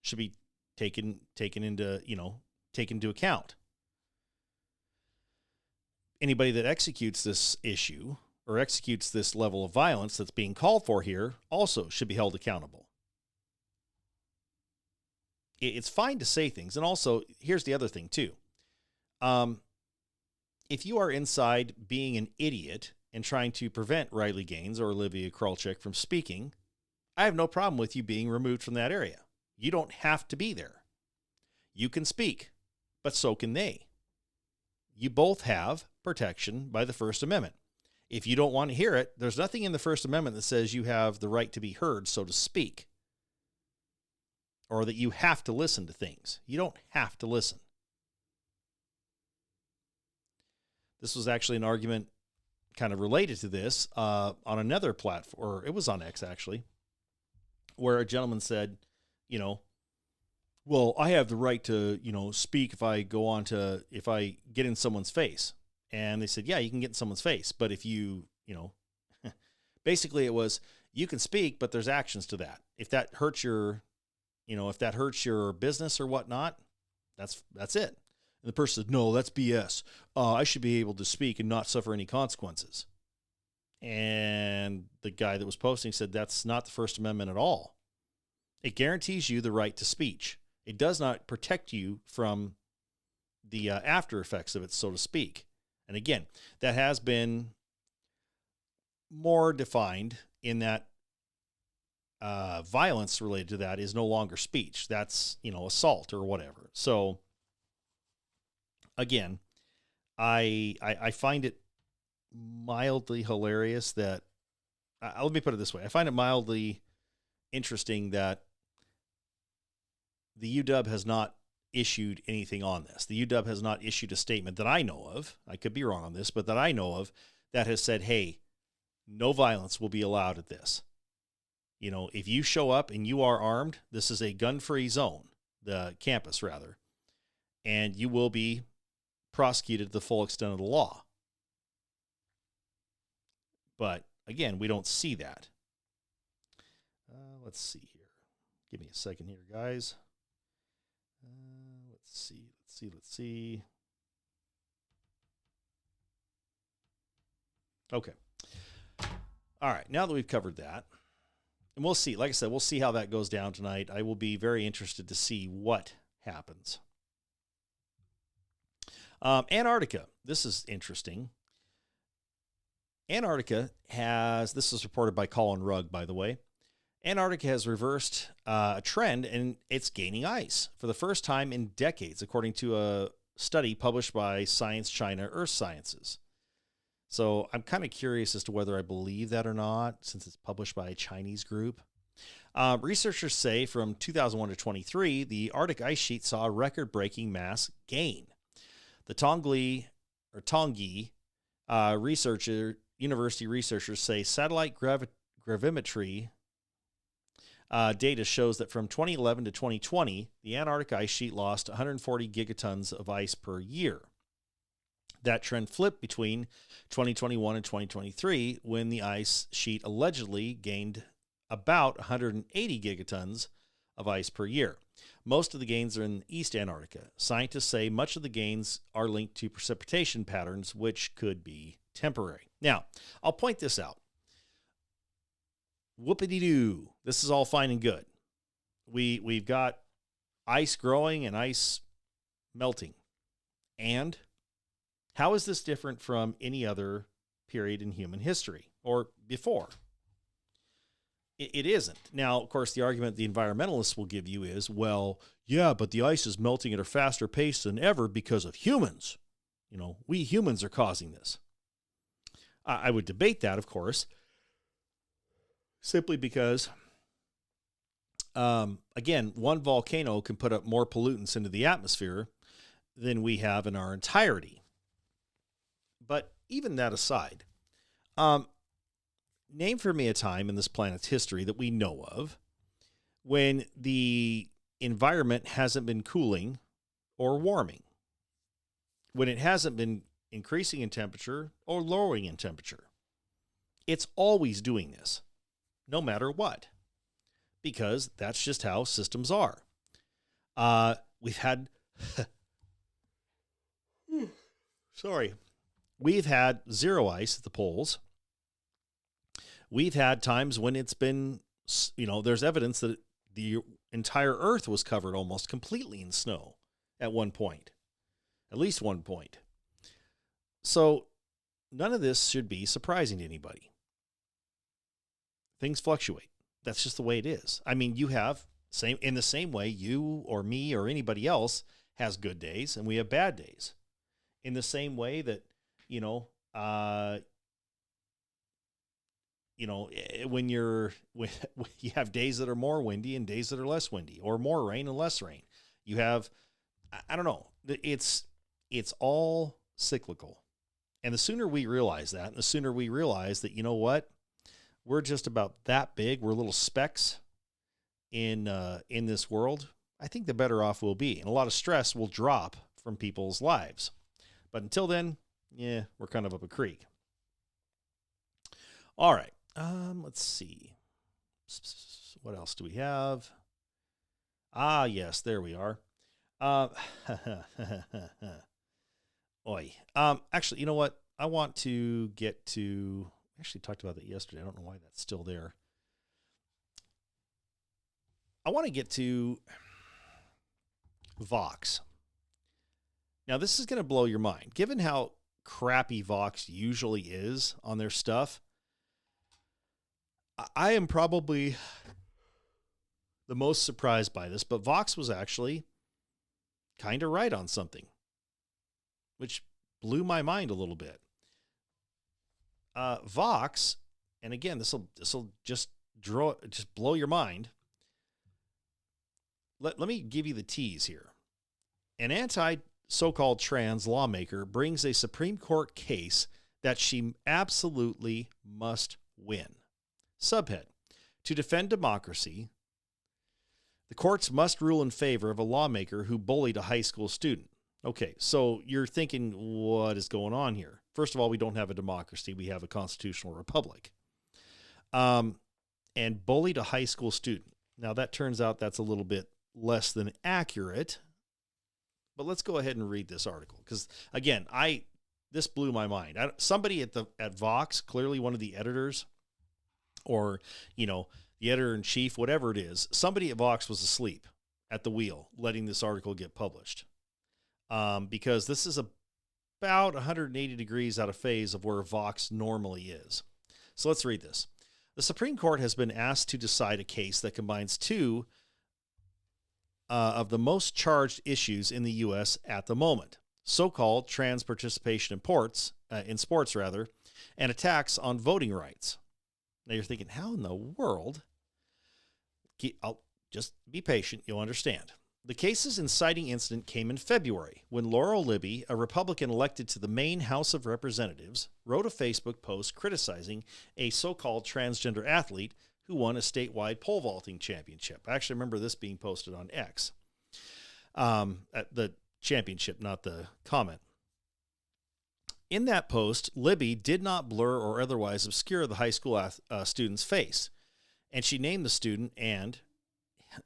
should be taken into account. Anybody that executes this issue or executes this level of violence that's being called for here also should be held accountable. It's fine to say things. And also, here's the other thing too. If you are inside being an idiot and trying to prevent Riley Gaines or Olivia Krolczyk from speaking, I have no problem with you being removed from that area. You don't have to be there. You can speak, but so can they. You both have protection by the First Amendment. If you don't want to hear it, there's nothing in the First Amendment that says you have the right to be heard, so to speak, or that you have to listen to things. You don't have to listen. This was actually an argument kind of related to this on another platform, or it was on X actually, where a gentleman said, well, I have the right to, speak if I get in someone's face. And they said, yeah, you can get in someone's face. But if you, basically it was, you can speak, but there's actions to that. If that hurts your business or whatnot, that's it. And the person said, no, that's BS. I should be able to speak and not suffer any consequences. And the guy that was posting said, that's not the First Amendment at all. It guarantees you the right to speech. It does not protect you from the after effects of it, so to speak. And again, that has been more defined in that violence related to that is no longer speech. That's, assault or whatever. So again, I find it mildly hilarious that, let me put it this way. I find it mildly interesting that the UW has not issued anything on this. The UW has not issued a statement that I know of. I could be wrong on this, but that I know of, that has said, hey, no violence will be allowed at this. You know, if you show up and you are armed, this is a gun-free zone, the campus rather, and you will be prosecuted to the full extent of the law. But again, we don't see that. Let's see here. Give me a second here, guys. Let's see. Okay. All right. Now that we've covered that, and we'll see, like I said, we'll see how that goes down tonight. I will be very interested to see what happens. Antarctica. This is interesting. Antarctica has, this is reported by Colin Rugg, by the way. Antarctica has reversed a trend, and it's gaining ice for the first time in decades, according to a study published by Science China Earth Sciences. So I'm kind of curious as to whether I believe that or not, since it's published by a Chinese group. Researchers say from 2001 to 23, the Arctic ice sheet saw a record-breaking mass gain. The Tongyi university researchers say satellite gravimetry data shows that from 2011 to 2020, the Antarctic ice sheet lost 140 gigatons of ice per year. That trend flipped between 2021 and 2023, when the ice sheet allegedly gained about 180 gigatons of ice per year. Most of the gains are in East Antarctica. Scientists say much of the gains are linked to precipitation patterns, which could be temporary. Now, I'll point this out. Whoopity-doo. This is all fine and good. We've got ice growing and ice melting. And how is this different from any other period in human history or before? It isn't. Now, of course, the argument the environmentalists will give you is, well, yeah, but the ice is melting at a faster pace than ever because of humans. You know, we humans are causing this. I would debate that, of course, simply because, again, one volcano can put up more pollutants into the atmosphere than we have in our entirety. But even that aside, name for me a time in this planet's history that we know of when the environment hasn't been cooling or warming, when it hasn't been increasing in temperature or lowering in temperature. It's always doing this, no matter what, because that's just how systems are. We've had, we've had zero ice at the poles. We've had times when it's been, there's evidence that the entire Earth was covered almost completely in snow at one point, at least one point. So none of this should be surprising to anybody. Things fluctuate. That's just the way it is. I mean, you have, in the same way you or me or anybody else has good days and we have bad days. In the same way that, when you have days that are more windy and days that are less windy, or more rain and less rain. You have, I don't know, it's all cyclical. And the sooner we realize that, and the sooner we realize that, you know what, we're just about that big, we're little specks in this world, I think the better off we'll be. And a lot of stress will drop from people's lives. But until then, yeah, we're kind of up a creek. All right. Let's see. What else do we have? Ah, yes, there we are. Oy. Actually, you know what? I want to get to, I actually talked about that yesterday. I don't know why that's still there. I want to get to Vox. Now, this is going to blow your mind. Given how crappy Vox usually is on their stuff, I am probably the most surprised by this, but Vox was actually kind of right on something, which blew my mind a little bit. Vox, and again, this will just blow your mind. Let me give you the tease here. An so-called trans lawmaker brings a Supreme Court case that she absolutely must win. Subhead: to defend democracy, the courts must rule in favor of a lawmaker who bullied a high school student. Okay, so you're thinking, what is going on here? First of all, we don't have a democracy. We have a constitutional republic. And bullied a high school student. Now, that turns out that's a little bit less than accurate. But let's go ahead and read this article. Because, again, this blew my mind. Somebody at Vox, clearly one of the editors, or, the editor-in-chief, whatever it is, somebody at Vox was asleep at the wheel letting this article get published. Because this is about 180 degrees out of phase of where Vox normally is. So let's read this. The Supreme Court has been asked to decide a case that combines two of the most charged issues in the U.S. at the moment: so-called trans participation in sports, and attacks on voting rights. Now you're thinking, how in the world? I'll just be patient. You'll understand. The case's inciting incident came in February when Laurel Libby, a Republican elected to the Maine House of Representatives, wrote a Facebook post criticizing a so-called transgender athlete who won a statewide pole vaulting championship. I actually remember this being posted on X. At the championship, not the comment. In that post, Libby did not blur or otherwise obscure the high school student's face, and she named the student and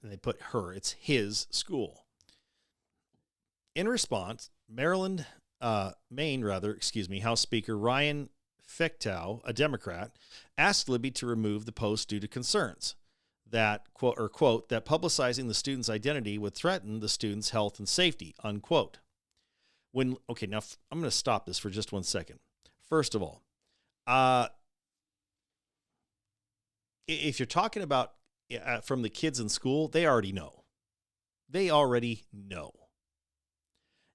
they put her, it's his school. In response, Maine, House Speaker Ryan Fechtow, a Democrat, asked Libby to remove the post due to concerns that, quote, that publicizing the student's identity would threaten the student's health and safety, unquote. Now I'm going to stop this for just 1 second. First of all, if you're talking about from the kids in school, they already know. They already know.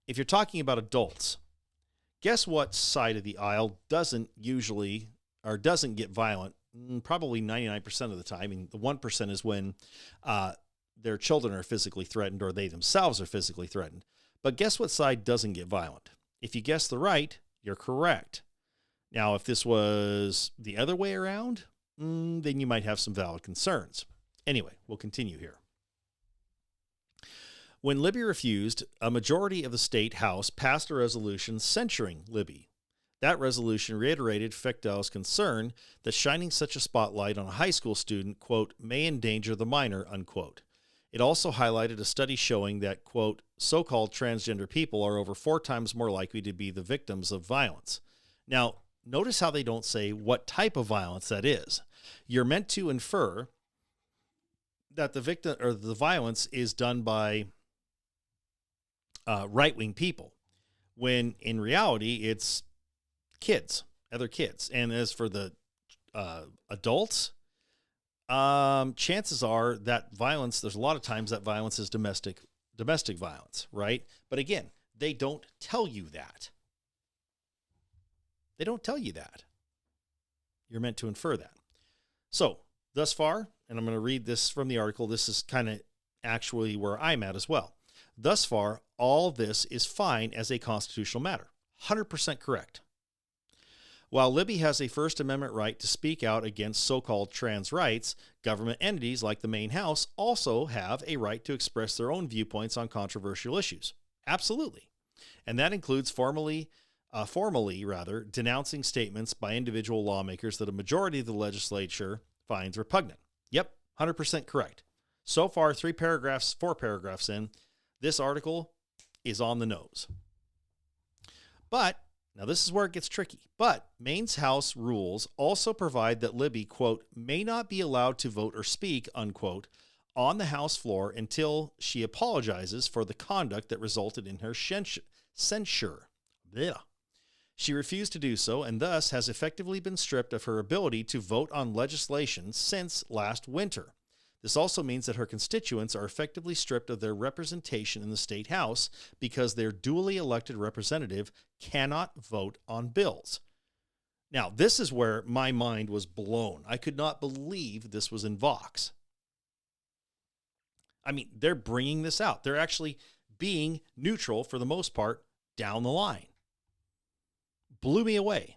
If you're talking about adults, guess what side of the aisle doesn't get violent? Probably 99% of the time. And the 1% is when their children are physically threatened or they themselves are physically threatened. But guess what side doesn't get violent? If you guess the right, you're correct. Now, if this was the other way around, then you might have some valid concerns. Anyway, we'll continue here. When Libby refused, a majority of the state house passed a resolution censuring Libby. That resolution reiterated Fechtow's concern that shining such a spotlight on a high school student, quote, may endanger the minor, unquote. It also highlighted a study showing that, quote, so-called transgender people are over 4 times more likely to be the victims of violence. Now, notice how they don't say what type of violence that is. You're meant to infer that the victim or the violence is done by right-wing people, when in reality it's other kids. And as for the adults, chances are that violence, there's a lot of times that violence is domestic violence, right? But again, they don't tell you that. They don't tell you that. You're meant to infer that. So, thus far, and I'm going to read this from the article, this is kind of actually where I'm at as well. Thus far, all this is fine as a constitutional matter. 100% correct. While Libby has a First Amendment right to speak out against so-called trans rights, government entities like the Maine House also have a right to express their own viewpoints on controversial issues. Absolutely. And that includes formally denouncing statements by individual lawmakers that a majority of the legislature finds repugnant. Yep, 100% correct. So far, 4 paragraphs in, this article is on the nose. But, now this is where it gets tricky, but Maine's House rules also provide that Libby, quote, may not be allowed to vote or speak, unquote, on the House floor until she apologizes for the conduct that resulted in her censure. Blech. She refused to do so and thus has effectively been stripped of her ability to vote on legislation since last winter. This also means that her constituents are effectively stripped of their representation in the state house because their duly elected representative cannot vote on bills. Now, this is where my mind was blown. I could not believe this was in Vox. I mean, they're bringing this out. They're actually being neutral for the most part down the line. Blew me away.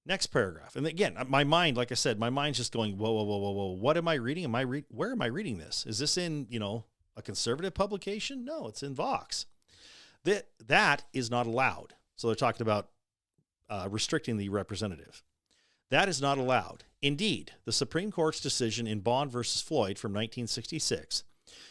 Next paragraph. And again, my mind, like I said, my mind's just going, whoa, whoa, whoa, whoa, whoa. What am I reading? Where am I reading this? Is this in, a conservative publication? No, it's in Vox. That is not allowed. So they're talking about restricting the representative. That is not allowed. Indeed, the Supreme Court's decision in Bond versus Floyd from 1966,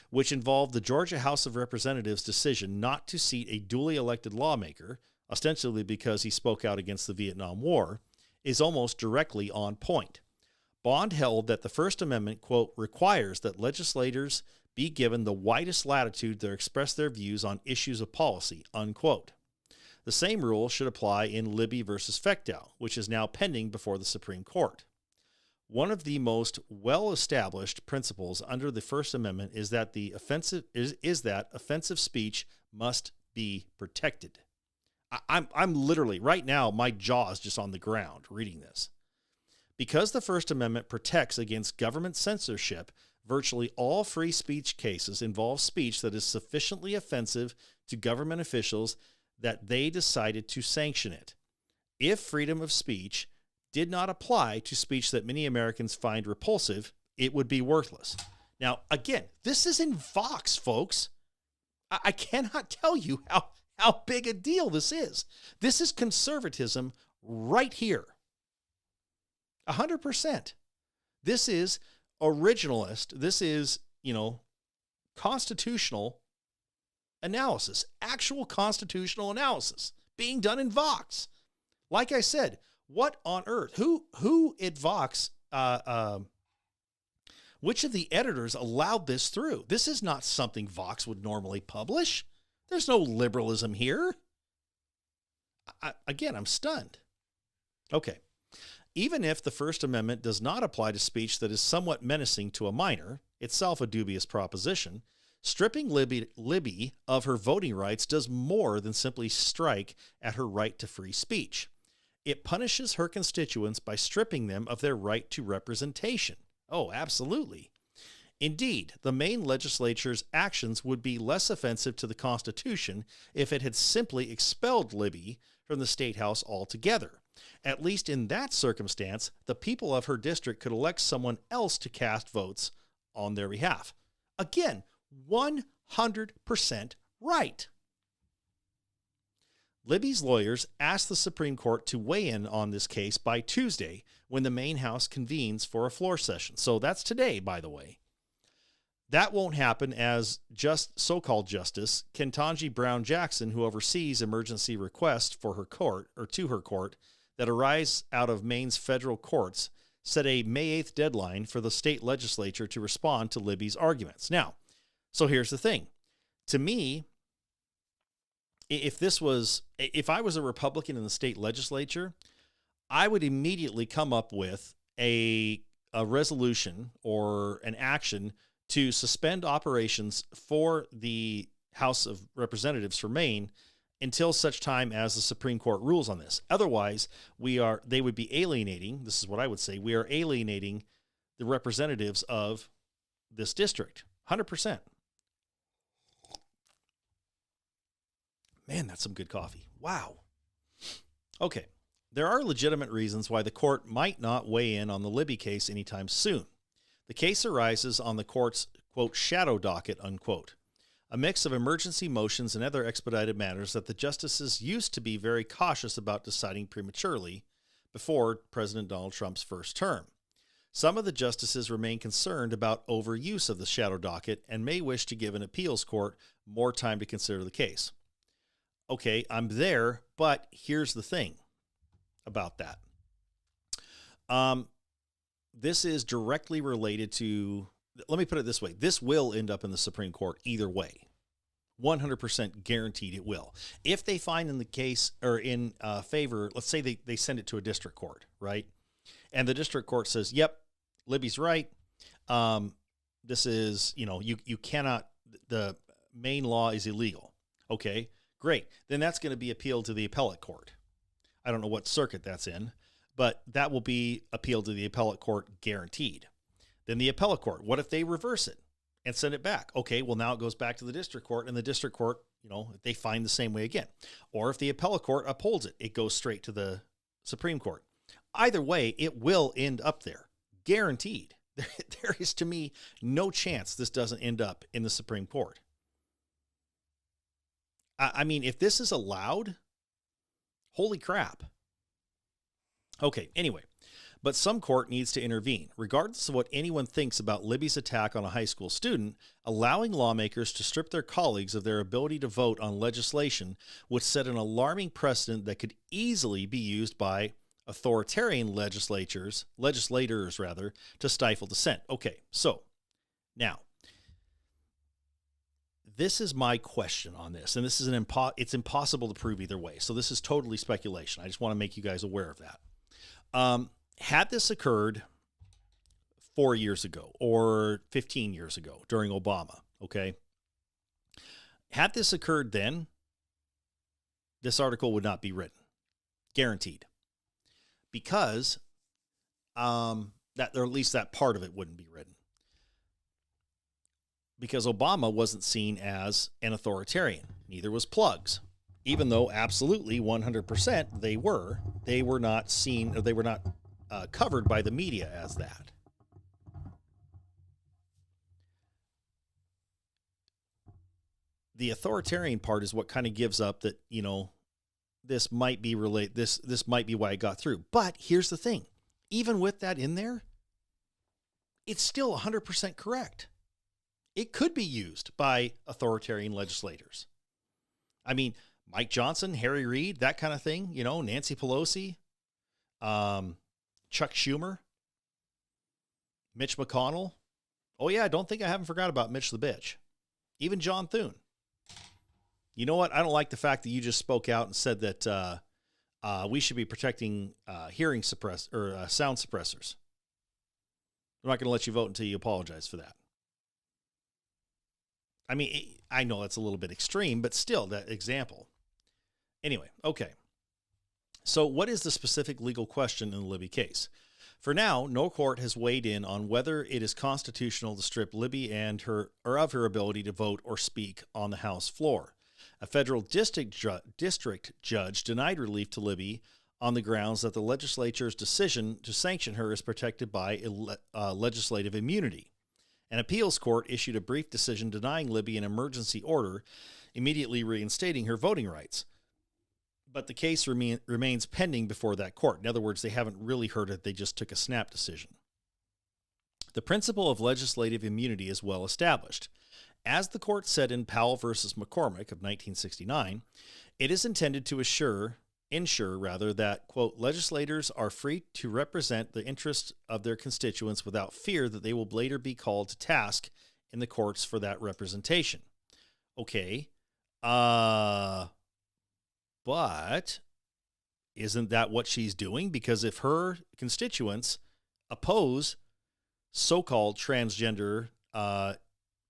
which involved the Georgia House of Representatives' decision not to seat a duly elected lawmaker, ostensibly because he spoke out against the Vietnam War, is almost directly on point. Bond held that the First Amendment, quote, requires that legislators be given the widest latitude to express their views on issues of policy, unquote. The same rule should apply in Libby versus Fechtow, which is now pending before the Supreme Court. One of the most well-established principles under the First Amendment is that offensive speech must be protected. I'm literally, right now, my jaw is just on the ground reading this. Because the First Amendment protects against government censorship, virtually all free speech cases involve speech that is sufficiently offensive to government officials that they decided to sanction it. If freedom of speech did not apply to speech that many Americans find repulsive, it would be worthless. Now, again, this is in Vox, folks. I cannot tell you how big a deal this is. This is conservatism right here. 100%. This is originalist. This is, constitutional analysis, actual constitutional analysis being done in Vox. Like I said, what on earth? Who at Vox, which of the editors allowed this through? This is not something Vox would normally publish. There's no liberalism here. I'm stunned. Okay. Even if the First Amendment does not apply to speech that is somewhat menacing to a minor, itself a dubious proposition, stripping Libby of her voting rights does more than simply strike at her right to free speech. It punishes her constituents by stripping them of their right to representation. Oh, absolutely. Indeed, the Maine legislature's actions would be less offensive to the Constitution if it had simply expelled Libby from the State House altogether. At least in that circumstance, the people of her district could elect someone else to cast votes on their behalf. Again, 100% right. Libby's lawyers asked the Supreme Court to weigh in on this case by Tuesday when the Maine House convenes for a floor session. So that's today, by the way. That won't happen as so-called Justice Ketanji Brown Jackson, who oversees emergency requests for her court or to her court that arise out of Maine's federal courts, set a May 8th deadline for the state legislature to respond to Libby's arguments. Now, so here's the thing. To me, if I was a Republican in the state legislature, I would immediately come up with a resolution or an action to suspend operations for the House of Representatives for Maine until such time as the Supreme Court rules on this. Otherwise, they would be alienating, this is what I would say, we are alienating the representatives of this district. 100%. Man, that's some good coffee. Wow. Okay. There are legitimate reasons why the court might not weigh in on the Libby case anytime soon. The case arises on the court's, quote, shadow docket, unquote, a mix of emergency motions and other expedited matters that the justices used to be very cautious about deciding prematurely before President Donald Trump's first term. Some of the justices remain concerned about overuse of the shadow docket and may wish to give an appeals court more time to consider the case. Okay, I'm there, but here's the thing about that. This is directly related to, let me put it this way. This will end up in the Supreme Court either way. 100% guaranteed it will. If they find in the case or in favor, let's say they send it to a district court, right? And the district court says, yep, Libby's right. This is, you cannot, the Maine law is illegal. Okay, great. Then that's going to be appealed to the appellate court. I don't know what circuit that's in, but that will be appealed to the appellate court guaranteed. Then the appellate court, what if they reverse it and send it back? Okay, well, now it goes back to the district court, and the district court, they find the same way again. Or if the appellate court upholds it, it goes straight to the Supreme Court. Either way, it will end up there, guaranteed. There is, to me, no chance this doesn't end up in the Supreme Court. I mean, if this is allowed, holy crap. Okay, anyway, but some court needs to intervene. Regardless of what anyone thinks about Libby's attack on a high school student, allowing lawmakers to strip their colleagues of their ability to vote on legislation would set an alarming precedent that could easily be used by authoritarian legislators to stifle dissent. Okay, so now this is my question on this, and this is it's impossible to prove either way. So this is totally speculation. I just want to make you guys aware of that. Had this occurred 4 years ago or 15 years ago during Obama, okay? Had this occurred then, this article would not be written. Guaranteed. Because that, or at least that part of it wouldn't be written. Because Obama wasn't seen as an authoritarian. Neither was Plugs. Even though absolutely 100% they were not seen, or they were not covered by the media as that. The authoritarian part is what kind of gives up that, this might be this might be why it got through. But here's the thing. Even with that in there, it's still 100% correct. It could be used by authoritarian legislators. I mean, Mike Johnson, Harry Reid, that kind of thing, Nancy Pelosi, Chuck Schumer, Mitch McConnell. Oh yeah, don't think I haven't forgot about Mitch the Bitch. Even John Thune. You know what? I don't like the fact that you just spoke out and said that we should be protecting sound suppressors. I'm not going to let you vote until you apologize for that. I mean, I know that's a little bit extreme, but still, that example. Anyway, okay. So what is the specific legal question in the Libby case? For now, no court has weighed in on whether it is constitutional to strip Libby of her ability to vote or speak on the House floor. A federal district judge denied relief to Libby on the grounds that the legislature's decision to sanction her is protected by legislative immunity. An appeals court issued a brief decision denying Libby an emergency order, immediately reinstating her voting rights. But the case remains pending before that court. In other words, they haven't really heard it. They just took a snap decision. The principle of legislative immunity is well established. As the court said in Powell versus McCormick of 1969, it is intended to ensure that, quote, legislators are free to represent the interests of their constituents without fear that they will later be called to task in the courts for that representation. Okay. But isn't that what she's doing? Because if her constituents oppose so-called transgender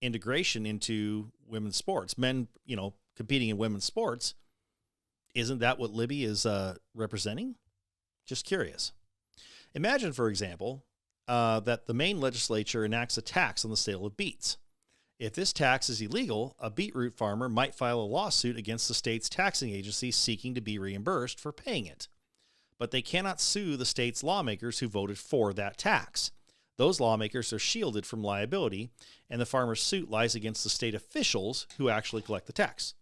integration into women's sports, men, competing in women's sports, isn't that what Libby is representing? Just curious. Imagine, for example, that the Maine legislature enacts a tax on the sale of beets. If this tax is illegal, a beetroot farmer might file a lawsuit against the state's taxing agency seeking to be reimbursed for paying it. But they cannot sue the state's lawmakers who voted for that tax. Those lawmakers are shielded from liability, and the farmer's suit lies against the state officials who actually collect the tax.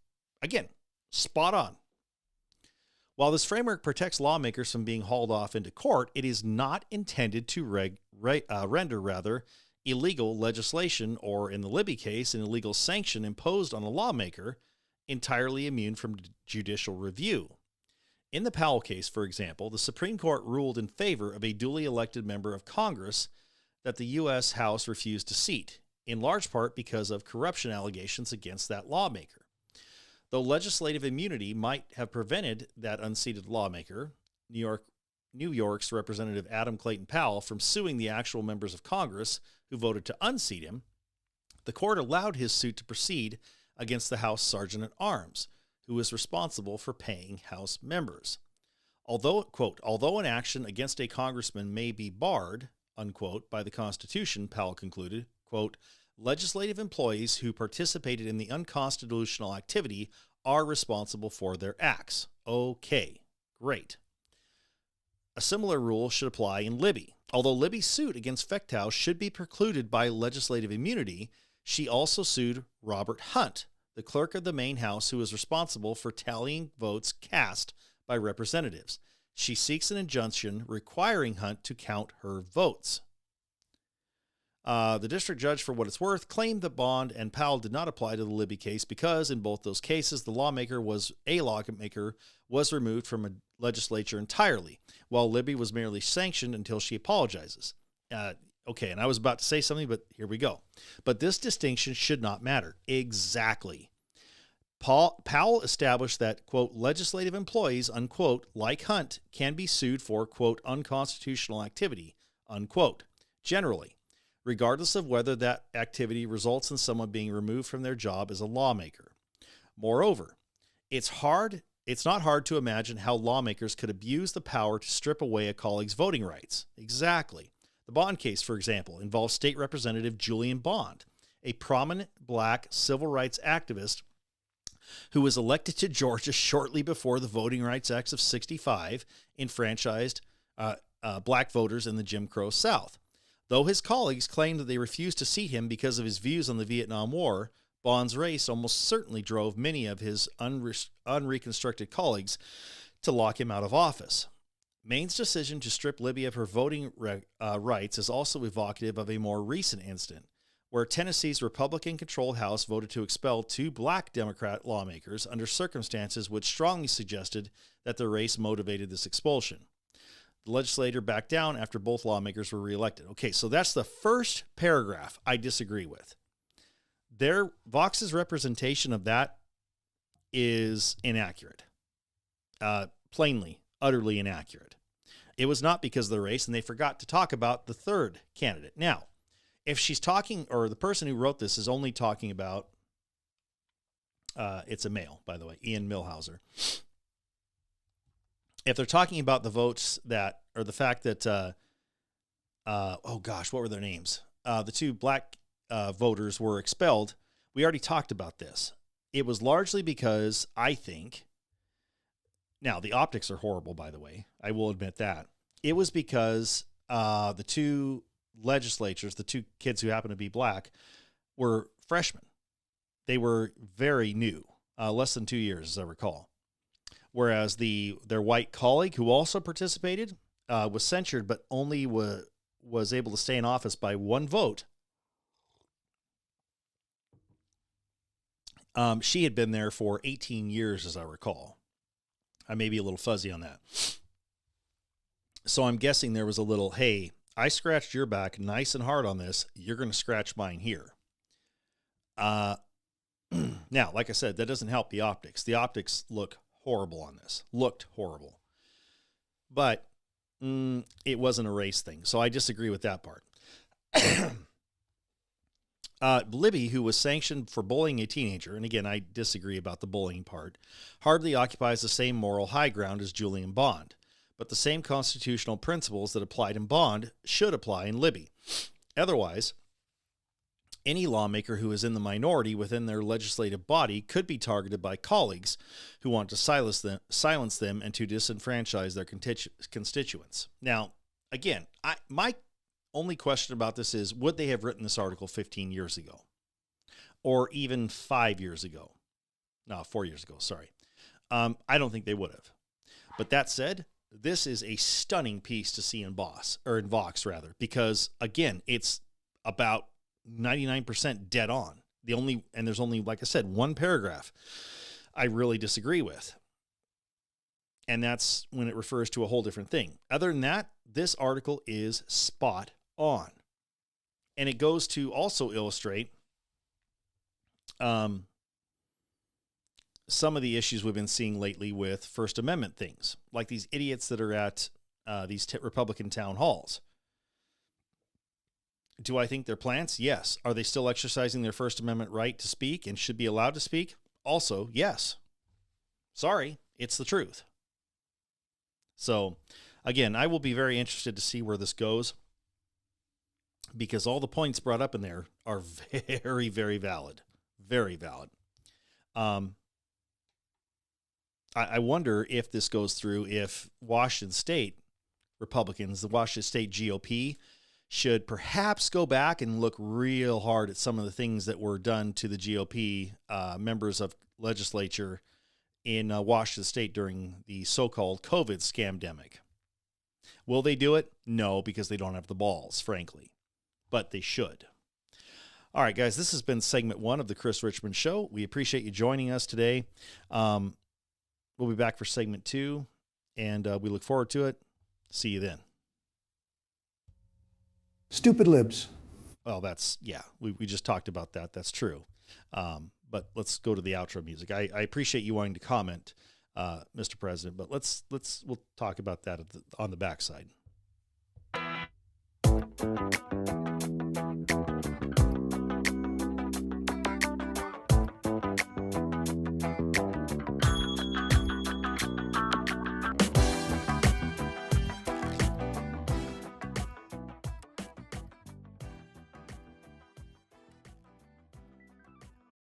Again, spot on. While this framework protects lawmakers from being hauled off into court, it is not intended to render illegal legislation, or in the Libby case, an illegal sanction imposed on a lawmaker, entirely immune from judicial review. In the Powell case, for example, the Supreme Court ruled in favor of a duly elected member of Congress that the U.S. House refused to seat, in large part because of corruption allegations against that lawmaker. Though legislative immunity might have prevented that unseated lawmaker, New York New York's Representative Adam Clayton Powell from suing the actual members of Congress who voted to unseat him, the court allowed his suit to proceed against the House Sergeant at Arms, who is responsible for paying House members. Although, quote, although an action against a congressman may be barred, unquote, by the Constitution, Powell concluded, quote, legislative employees who participated in the unconstitutional activity are responsible for their acts. Okay, great. A similar rule should apply in Libby. Although Libby's suit against Fechtow should be precluded by legislative immunity, she also sued Robert Hunt, the clerk of the Maine House who is responsible for tallying votes cast by representatives. She seeks an injunction requiring Hunt to count her votes. The district judge, for what it's worth, claimed that Bond and Powell did not apply to the Libby case because in both those cases, the lawmaker was removed from a legislature entirely, while Libby was merely sanctioned until she apologizes. Okay, and I was about to say something, but here we go. But this distinction should not matter. Exactly. Powell established that, quote, legislative employees, unquote, like Hunt, can be sued for, quote, unconstitutional activity, unquote, generally, regardless of whether that activity results in someone being removed from their job as a lawmaker. Moreover, it's not hard to imagine how lawmakers could abuse the power to strip away a colleague's voting rights. Exactly. The Bond case, for example, involves State Representative Julian Bond, a prominent black civil rights activist who was elected to Georgia shortly before the Voting Rights Act of 1965 enfranchised black voters in the Jim Crow South. Though his colleagues claimed that they refused to seat him because of his views on the Vietnam War, Bond's race almost certainly drove many of his unreconstructed colleagues to lock him out of office. Maine's decision to strip Libby of her voting rights is also evocative of a more recent incident, where Tennessee's Republican-controlled House voted to expel 2 black Democrat lawmakers under circumstances which strongly suggested that their race motivated this expulsion. The legislature backed down after both lawmakers were reelected. Okay, so that's the first paragraph I disagree with. Vox's representation of that is inaccurate. Plainly, utterly inaccurate. It was not because of the race, and they forgot to talk about the third candidate. Now, if she's talking, or the person who wrote this is only talking about, it's a male, by the way, Ian Millhauser. If they're talking about the votes that, or the fact that, oh gosh, what were their names? The 2 black voters were expelled. We already talked about this. It was largely because I think, now the optics are horrible, by the way. I will admit that. It was because the 2 legislatures, the 2 kids who happened to be black, were freshmen. They were very new, less than 2 years, as I recall. Whereas their white colleague, who also participated, was censured, but only was able to stay in office by 1 vote. She had been there for 18 years, as I recall. I may be a little fuzzy on that. So I'm guessing there was a little, hey, I scratched your back nice and hard on this. You're going to scratch mine here. Now, like I said, that doesn't help the optics. The optics look horrible on this. Looked horrible. But it wasn't a race thing, so I disagree with that part. Libby, who was sanctioned for bullying a teenager, and again, I disagree about the bullying part, hardly occupies the same moral high ground as Julian Bond. But the same constitutional principles that applied in Bond should apply in Libby. Otherwise, any lawmaker who is in the minority within their legislative body could be targeted by colleagues who want to silence them and to disenfranchise their constituents. Now, again, my only question about this is, would they have written this article 15 years ago? Or even 5 years ago? No, 4 years ago, sorry. I don't think they would have. But that said, this is a stunning piece to see in Vox, because again, it's about 99% dead on. There's only, like I said, 1 paragraph I really disagree with. And that's when it refers to a whole different thing. Other than that, this article is spot on. And it goes to also illustrate some of the issues we've been seeing lately with First Amendment things, like these idiots that are at these Republican town halls. Do I think they're plants? Yes. Are they still exercising their First Amendment right to speak and should be allowed to speak? Also, yes. Sorry, it's the truth. So, again, I will be very interested to see where this goes, because all the points brought up in there are very, very valid. Very valid. I wonder if this goes through, if Washington State Republicans, the Washington State GOP, should perhaps go back and look real hard at some of the things that were done to the GOP members of legislature in Washington State during the so-called COVID scamdemic. Will they do it? No, because they don't have the balls, frankly. But they should. All right, guys, this has been segment 1 of the Chris Richman Show. We appreciate you joining us today. We'll be back for segment 2, and we look forward to it. See you then. Stupid libs. Well, we just talked about that. That's true. But let's go to the outro music. I appreciate you wanting to comment, Mr. President, but we'll talk about that on the backside.